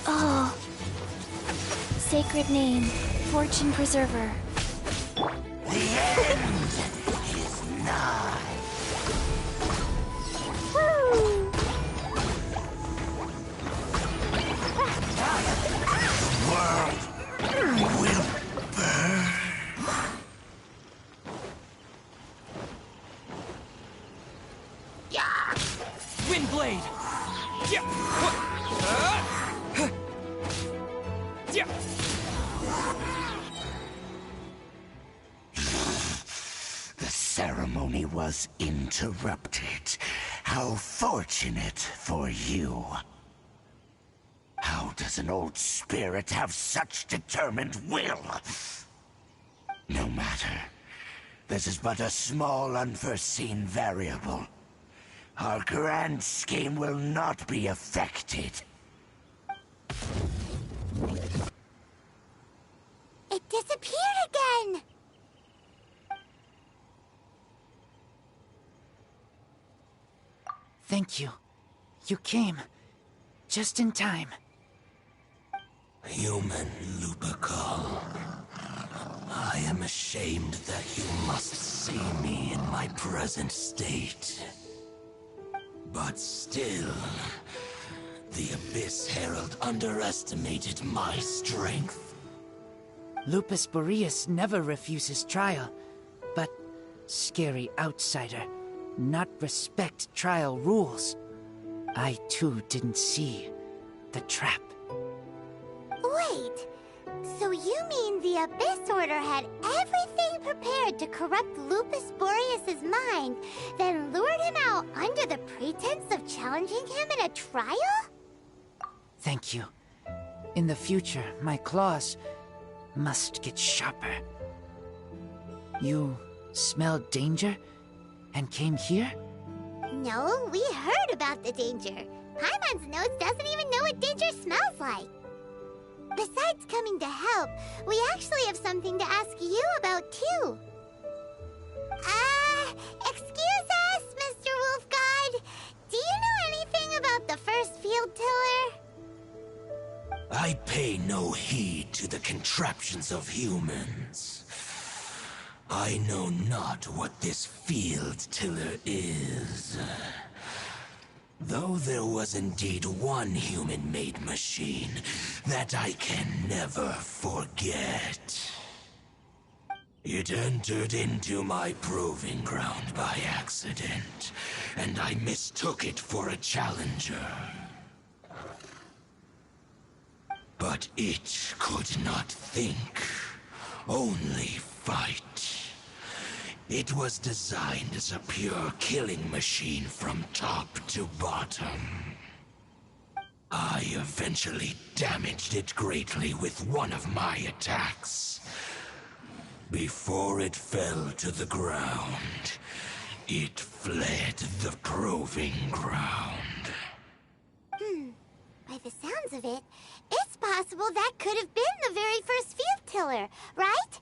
Oh. Sacred name, Fortune Preserver. The end is nigh. Woo! World will burn. Windblade! Yeah! Yeah! The ceremony was interrupted. How fortunate for you. How does an old spirit have such determined will? No matter. This is but a small, unforeseen variable. Our grand scheme will not be affected. It disappeared again! Thank you. You came. Just in time. Human Lupercal. I am ashamed that you must see me in my present state. But still, the Abyss Herald underestimated my strength. Lupus Boreas never refuses trial, but scary outsider, not respect trial rules. I too didn't see the trap. Wait, so you mean the Abyss Order had everything prepared to corrupt Lupus Boreas' mind, then lured him out under the pretense of challenging him in a trial? Thank you. In the future, my claws must get sharper. You smelled danger and came here? No, we heard about the danger. Paimon's nose doesn't even know what danger smells like. Besides coming to help, we actually have something to ask you about, too. Excuse us, Mr. Wolf God. Do you know anything about the first field tiller? I pay no heed to the contraptions of humans. I know not what this field tiller is. Though there was indeed one human-made machine that I can never forget. It entered into my proving ground by accident, and I mistook it for a challenger. But it could not think, only fight. It was designed as a pure killing machine from top to bottom. I eventually damaged it greatly with one of my attacks. Before it fell to the ground, it fled the proving ground. By the sounds of it, it's possible that could have been the very first field tiller, right?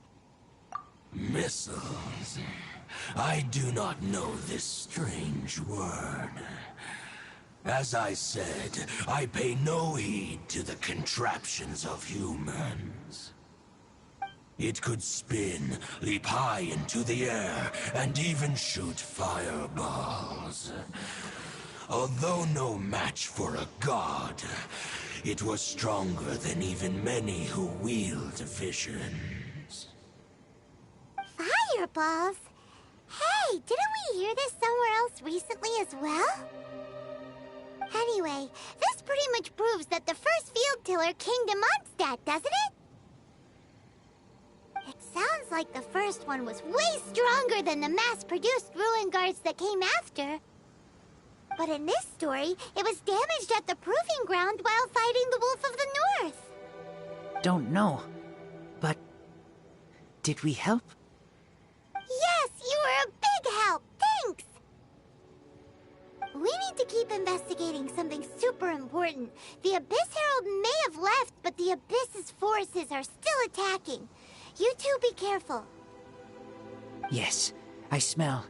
Missiles. I do not know this strange word. As I said, I pay no heed to the contraptions of humans. It could spin, leap high into the air, and even shoot fireballs. Although no match for a god, it was stronger than even many who wield visions. Fireballs? Hey, didn't we hear this somewhere else recently as well? Anyway, this pretty much proves that the first field tiller came to Mondstadt, doesn't it? It sounds like the first one was way stronger than the mass-produced ruin guards that came after. But in this story, it was damaged at the proving ground while fighting the Wolf of the North. Don't know, but did we help? Yes, you were a big help. Thanks. We need to keep investigating something super important. The Abyss Herald may have left, but the Abyss's forces are still attacking. You two be careful. Yes, I smell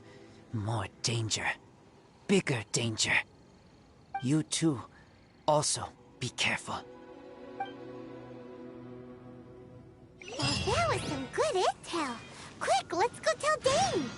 more danger. Bigger danger. You too, also be careful. Well, that was some good intel. Quick, let's go tell Dane.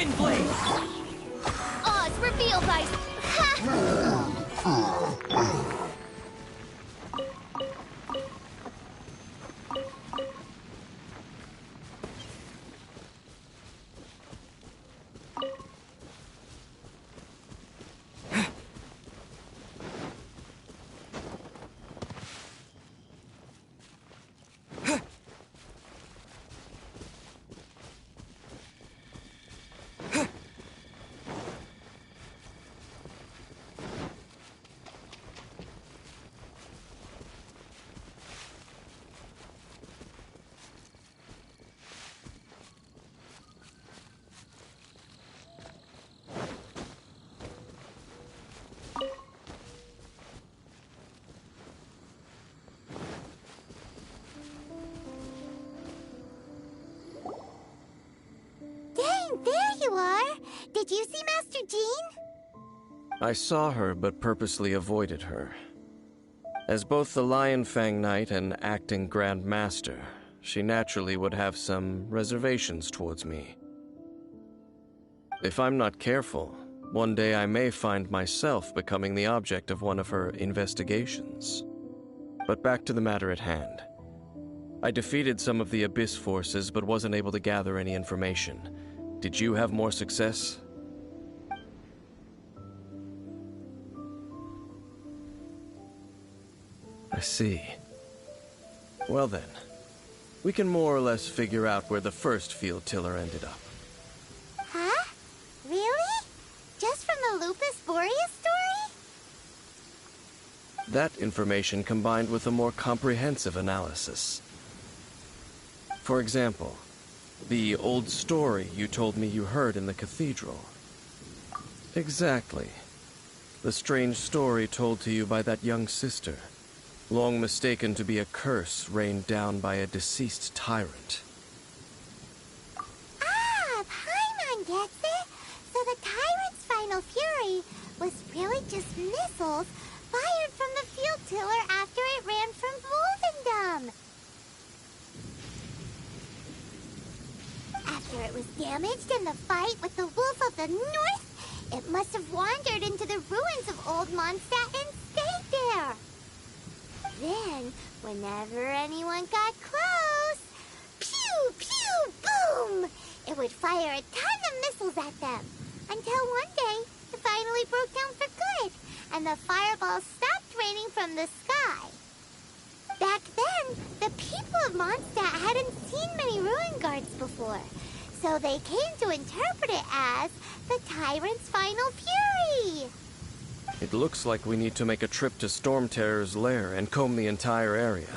Wind Blade! Oz, reveal thy... Ha! There you are! Did you see Master Jean? I saw her, but purposely avoided her. As both the Lion Fang Knight and acting Grand Master, she naturally would have some reservations towards me. If I'm not careful, one day I may find myself becoming the object of one of her investigations. But back to the matter at hand. I defeated some of the Abyss forces, but wasn't able to gather any information. Did you have more success? I see. Well then, we can more or less figure out where the first field tiller ended up. Huh? Really? Just from the Lupus Boreas story? That information combined with a more comprehensive analysis. For example, the old story you told me you heard in the cathedral. Exactly. The strange story told to you by that young sister, long mistaken to be a curse rained down by a deceased tyrant. Ah, Paimon gets it! So the tyrant's final fury was really just missiles fired from the field tiller after it ran from Wolvendom. After it was damaged in the fight with the Wolf of the North, it must have wandered into the ruins of Old Mondstadt and stayed there. Then, whenever anyone got close, pew, pew, boom! It would fire a ton of missiles at them, until one day, it finally broke down for good, and the fireballs stopped raining from the sky. Back then, the people of Mondstadt hadn't seen many ruin guards before, so they came to interpret it as the tyrant's final fury. It looks like we need to make a trip to Storm Terror's lair and comb the entire area.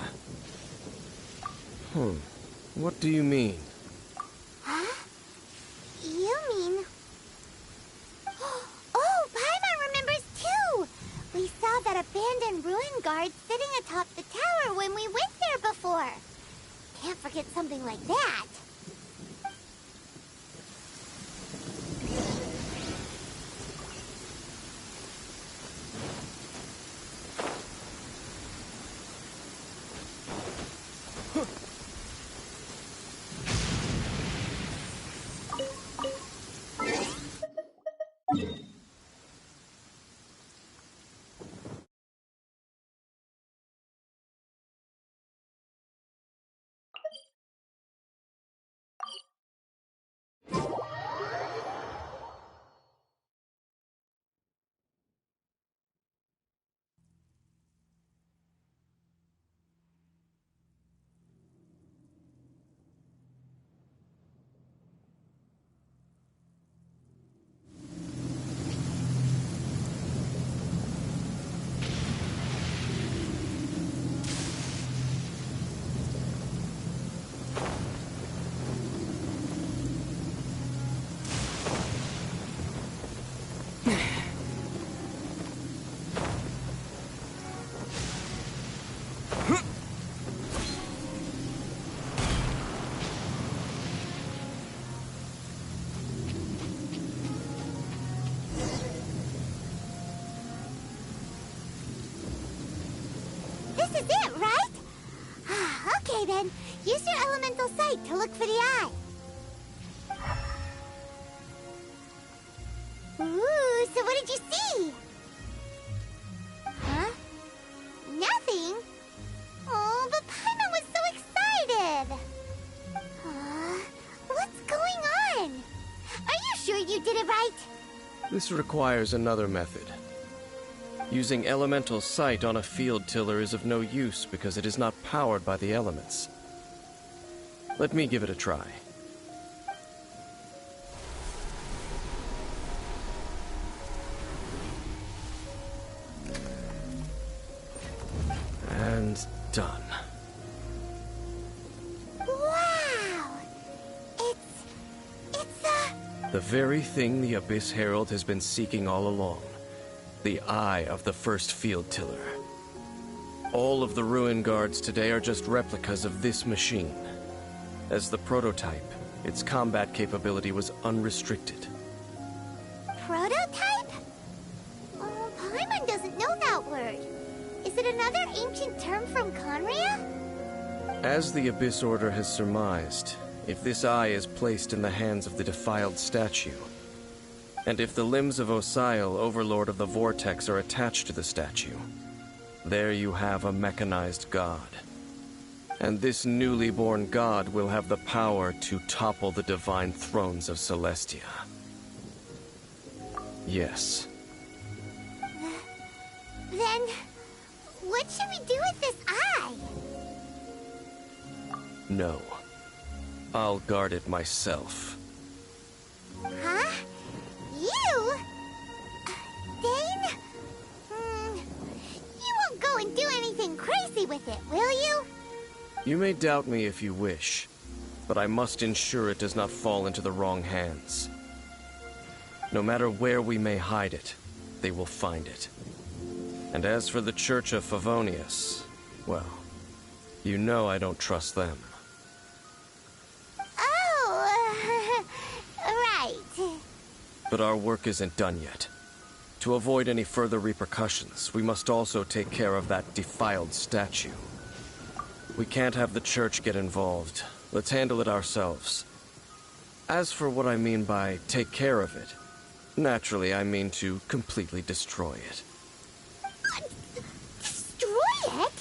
What do you mean? Huh? You mean... Oh, Paimon remembers too! We saw that abandoned ruin guard sitting atop the tower when we went there before. Can't forget something like that. This is it, right? Okay then, use your elemental sight to look for the eye. right? This requires another method. Using elemental sight on a field tiller is of no use because it is not powered by the elements. Let me give it a try. And done. Wow! The very thing the Abyss Herald has been seeking all along. The eye of the first field tiller. All of the ruin guards today are just replicas of this machine. As the prototype, its combat capability was unrestricted. Prototype? Paimon doesn't know that word. Is it another ancient term from Conria? As the Abyss Order has surmised, if this eye is placed in the hands of the defiled statue, and if the limbs of Osial, Overlord of the Vortex, are attached to the statue, there you have a mechanized god. And this newly born god will have the power to topple the divine thrones of Celestia. Yes. Then, what should we do with this eye? No. I'll guard it myself. Huh? You? Dane? You won't go and do anything crazy with it, will you? You may doubt me if you wish, but I must ensure it does not fall into the wrong hands. No matter where we may hide it, they will find it. And as for the Church of Favonius, well, you know I don't trust them. Oh, right. But our work isn't done yet. To avoid any further repercussions, we must also take care of that defiled statue. We can't have the church get involved. Let's handle it ourselves. As for what I mean by take care of it, naturally I mean to completely destroy it. Destroy it?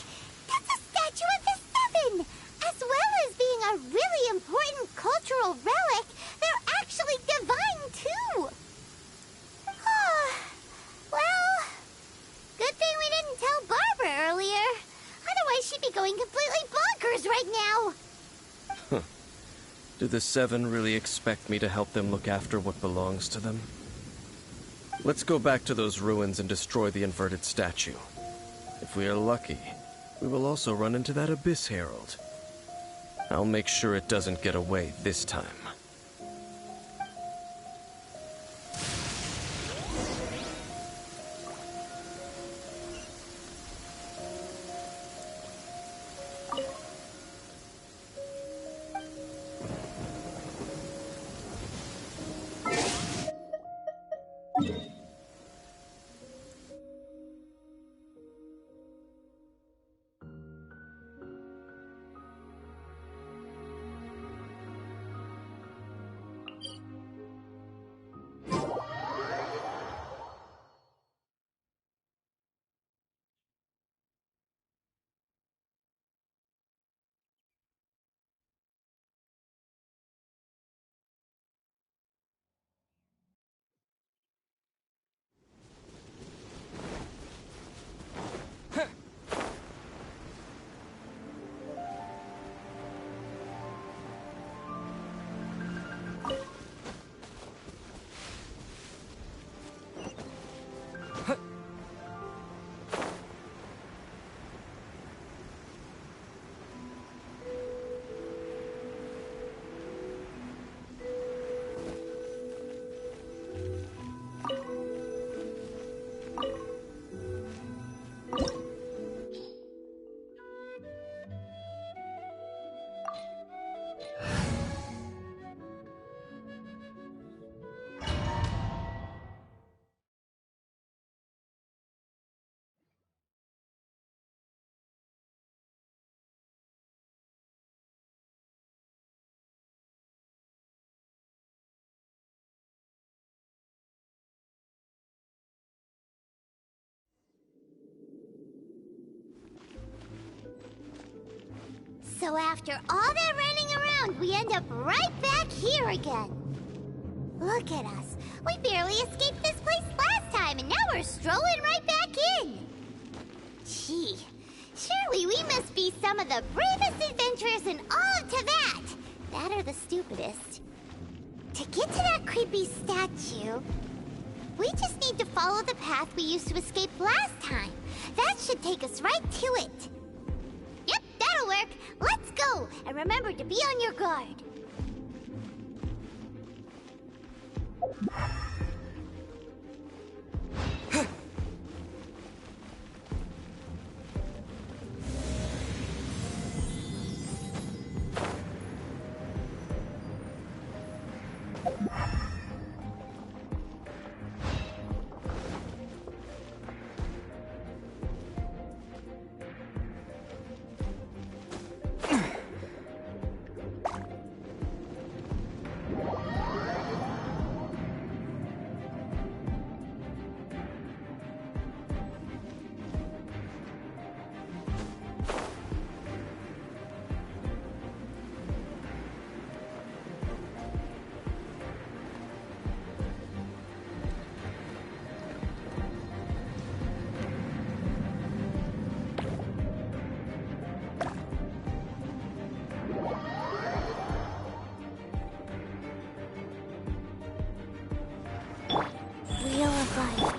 That's a statue of the Seven! As well as being a really important cultural relic, they're actually divine, too! Well, good thing we didn't tell Barbara earlier. Otherwise she'd be going completely bonkers right now! Do the Seven really expect me to help them look after what belongs to them? Let's go back to those ruins and destroy the inverted statue. If we are lucky, we will also run into that Abyss Herald. I'll make sure it doesn't get away this time. So after all that running around, we end up right back here again. Look at us. We barely escaped this place last time, and now we're strolling right back in. Gee, surely we must be some of the bravest adventurers in all of Teyvat. That or the stupidest. To get to that creepy statue, we just need to follow the path we used to escape last time. That should take us right to it. Yep, that'll work. Let's go, and remember to be on your guard. Wheel of Life.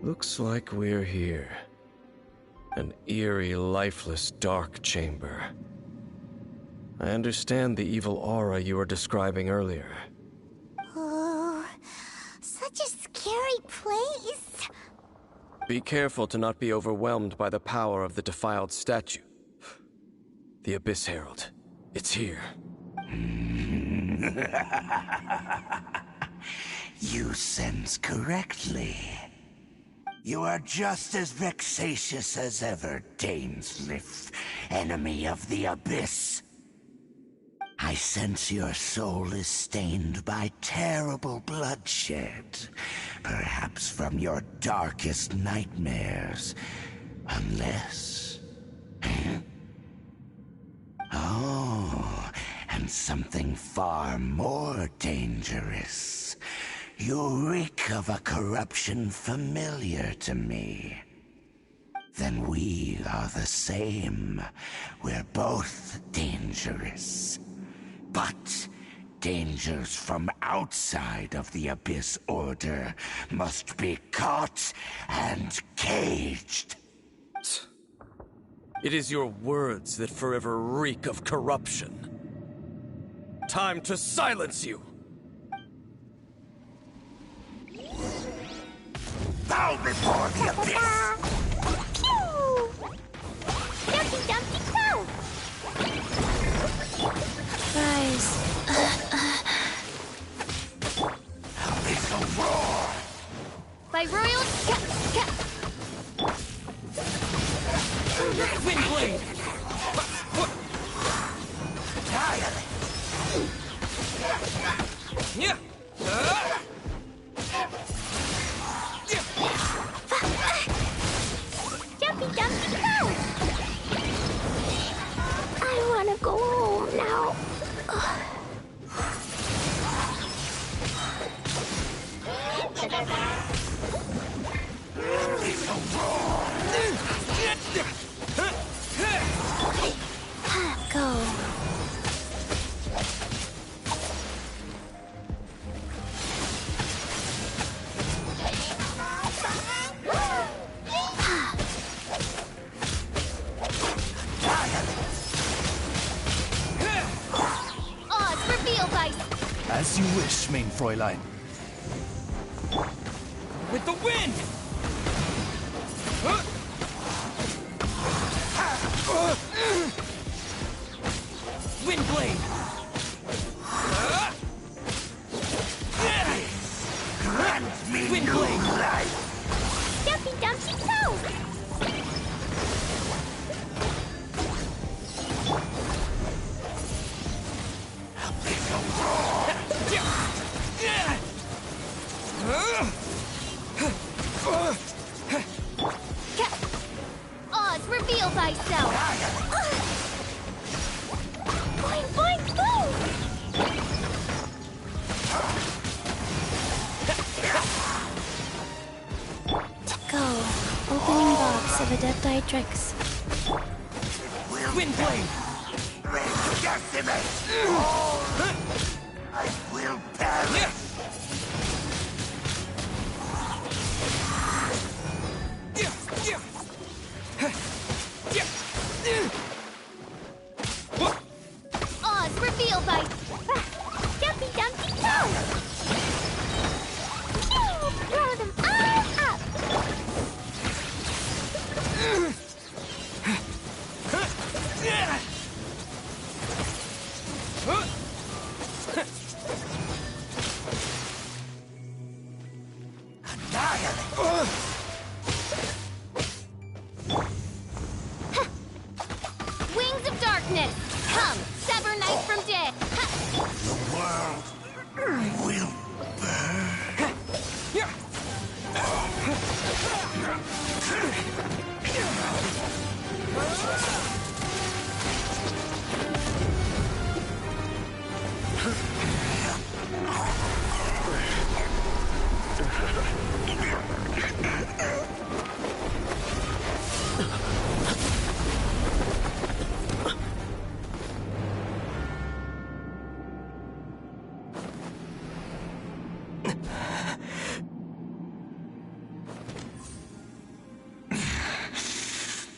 Looks like we're here. An eerie, lifeless, dark chamber. I understand the evil aura you were describing earlier. Oh, such a scary place. Be careful to not be overwhelmed by the power of the defiled statue. The Abyss Herald. It's here. You sense correctly. You are just as vexatious as ever, Dainsleif, enemy of the Abyss. I sense your soul is stained by terrible bloodshed, perhaps from your darkest nightmares, unless... Oh, and something far more dangerous. You reek of a corruption familiar to me. Then we are the same. We're both dangerous. But dangers from outside of the Abyss Order must be caught and caged. It is your words that forever reek of corruption. Time to silence you! Bow before the Abyss! Dumpty Dumpty Crow! Guys, Abyssal roar! By royal Windblade! Annihilate! Yeah! As you wish, main Fräulein. With the wind! Windblade! Grant me Windblade! new life! Dumpy Dumpty Toe! Oz, reveal thyself! Boing, boing, boom! To go. Opening box of Adepti Tricks. Windblade! Decimate! I will perish! Oz, reveal thy... Dumpy Dumpty Toe! Blow them all up! Wings of darkness! Come, sever night from day! The world will burn.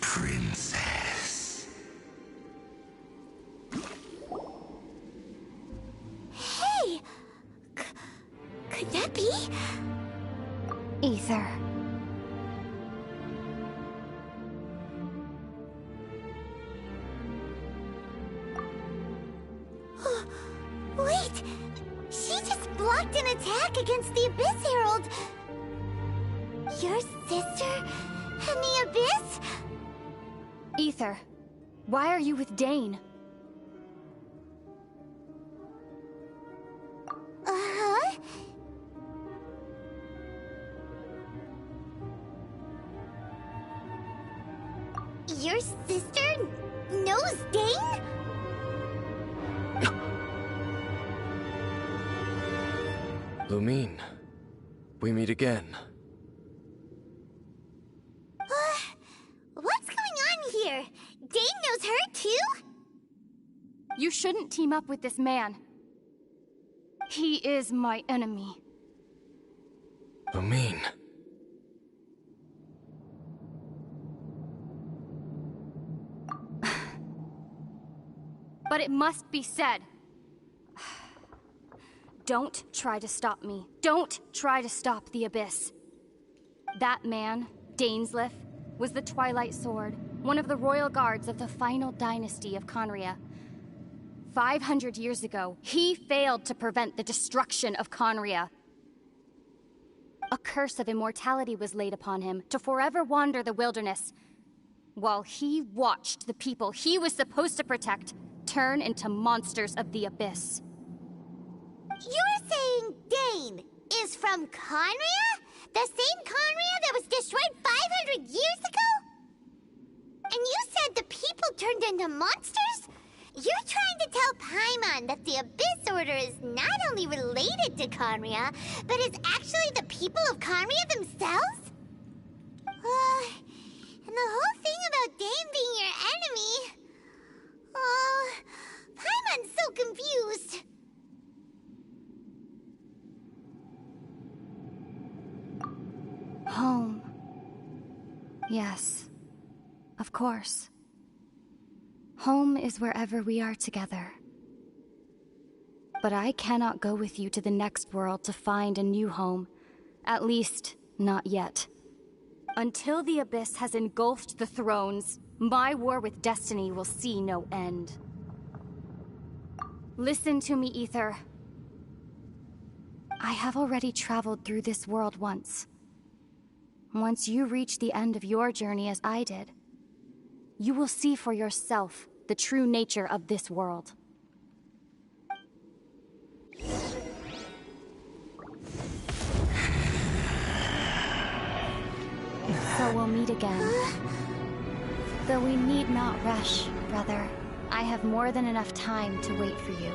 Princess. Hey! Could that be? Ether. Wait! She just blocked an attack against the Abyss Herald! Your sister and the Abyss? Ether, why are you with Dane? Uh-huh. Your sister knows Dane? Lumine, we meet again. What's going on here? Dane knows her too? You shouldn't team up with this man. He is my enemy. Lumine. But it must be said. Don't try to stop me. Don't try to stop the Abyss. That man, Dainsleif, was the Twilight Sword, one of the royal guards of the final dynasty of Conria. 500 years ago, he failed to prevent the destruction of Conria. A curse of immortality was laid upon him to forever wander the wilderness, while he watched the people he was supposed to protect turn into monsters of the Abyss. You're saying Dane is from Conria? The same Conria that was destroyed 500 years ago? And you said the people turned into monsters? You're trying to tell Paimon that the Abyss Order is not only related to Conria, but is actually the people of Conria themselves? And the whole thing about Dane being your enemy... Paimon's so confused. Home. Yes, of course. Home is wherever we are together. But I cannot go with you to the next world to find a new home. At least, not yet. Until the Abyss has engulfed the thrones, my war with destiny will see no end. Listen to me, Ether. I have already traveled through this world once. Once you reach the end of your journey as I did, you will see for yourself the true nature of this world. So we'll meet again. Though we need not rush, brother. I have more than enough time to wait for you.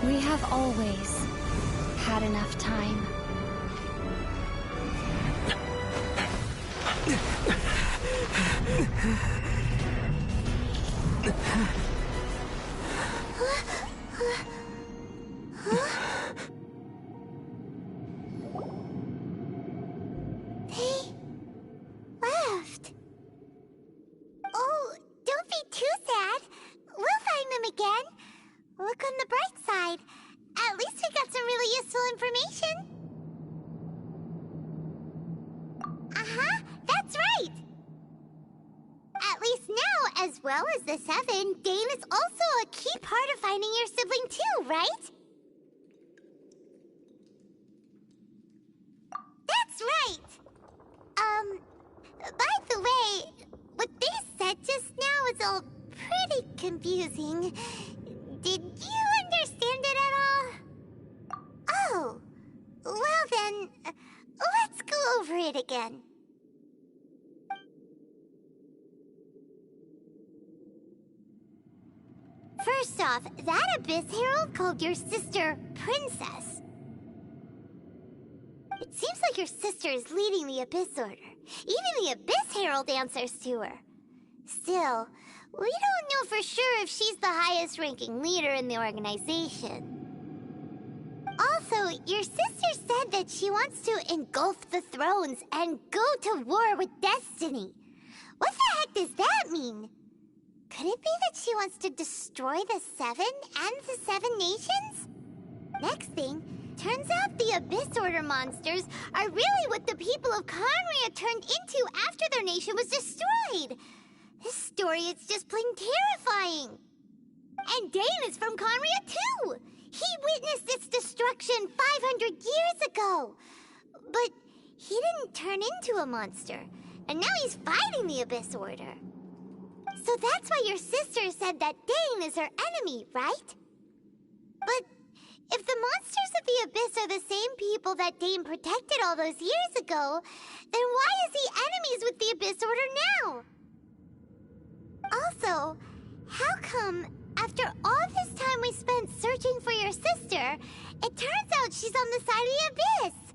We have always had enough time. They left. Oh, don't be too sad. We'll find them again. Look on the bright side. At least we got some really useful information. Uh-huh, that's right. At least now, as well as the Seven, Dane is also a key part of finding your sibling too, right? That's right. By the way, what they said just now is all pretty confusing. Did you understand it at all? Oh, well then, let's go over it again. First off, that Abyss Herald called your sister Princess. It seems like your sister is leading the Abyss Order. Even the Abyss Herald answers to her. Still, we don't know for sure if she's the highest-ranking leader in the organization. Also, your sister said that she wants to engulf the thrones and go to war with destiny. What the heck does that mean? Could it be that she wants to destroy the Seven and the Seven Nations? Next thing, turns out the Abyss Order monsters are really what the people of Conria turned into after their nation was destroyed. This story is just plain terrifying. And Dane is from Conria too. He witnessed its destruction 500 years ago. But he didn't turn into a monster. And now he's fighting the Abyss Order. So that's why your sister said that Dane is her enemy, right? But if the monsters of the Abyss are the same people that Dane protected all those years ago, then why is he enemies with the Abyss Order now? Also, how come, after all this time we spent searching for your sister, it turns out she's on the side of the Abyss?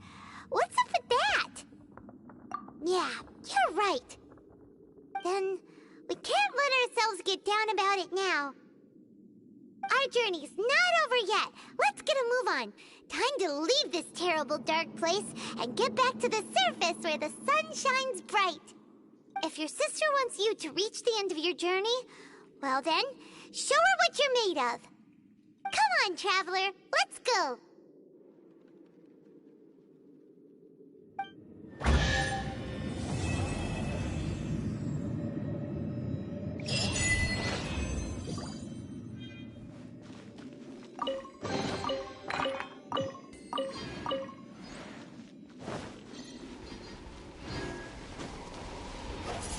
What's up with that? Yeah, you're right. Then, we can't let ourselves get down about it now. Our journey's not over yet. Let's get a move on. Time to leave this terrible dark place and get back to the surface where the sun shines bright. If your sister wants you to reach the end of your journey, well then, show her what you're made of. Come on, traveler, let's go.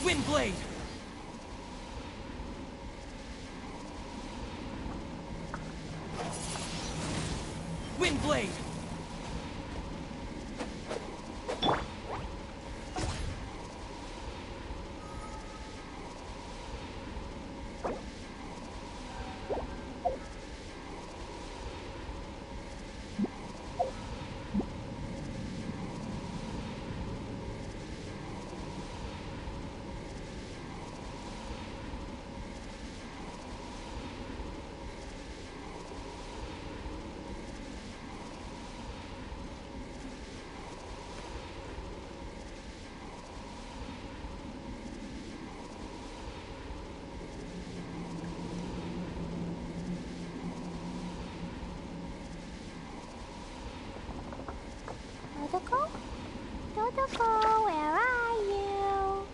Windblade! Windblade! Coco, where are you?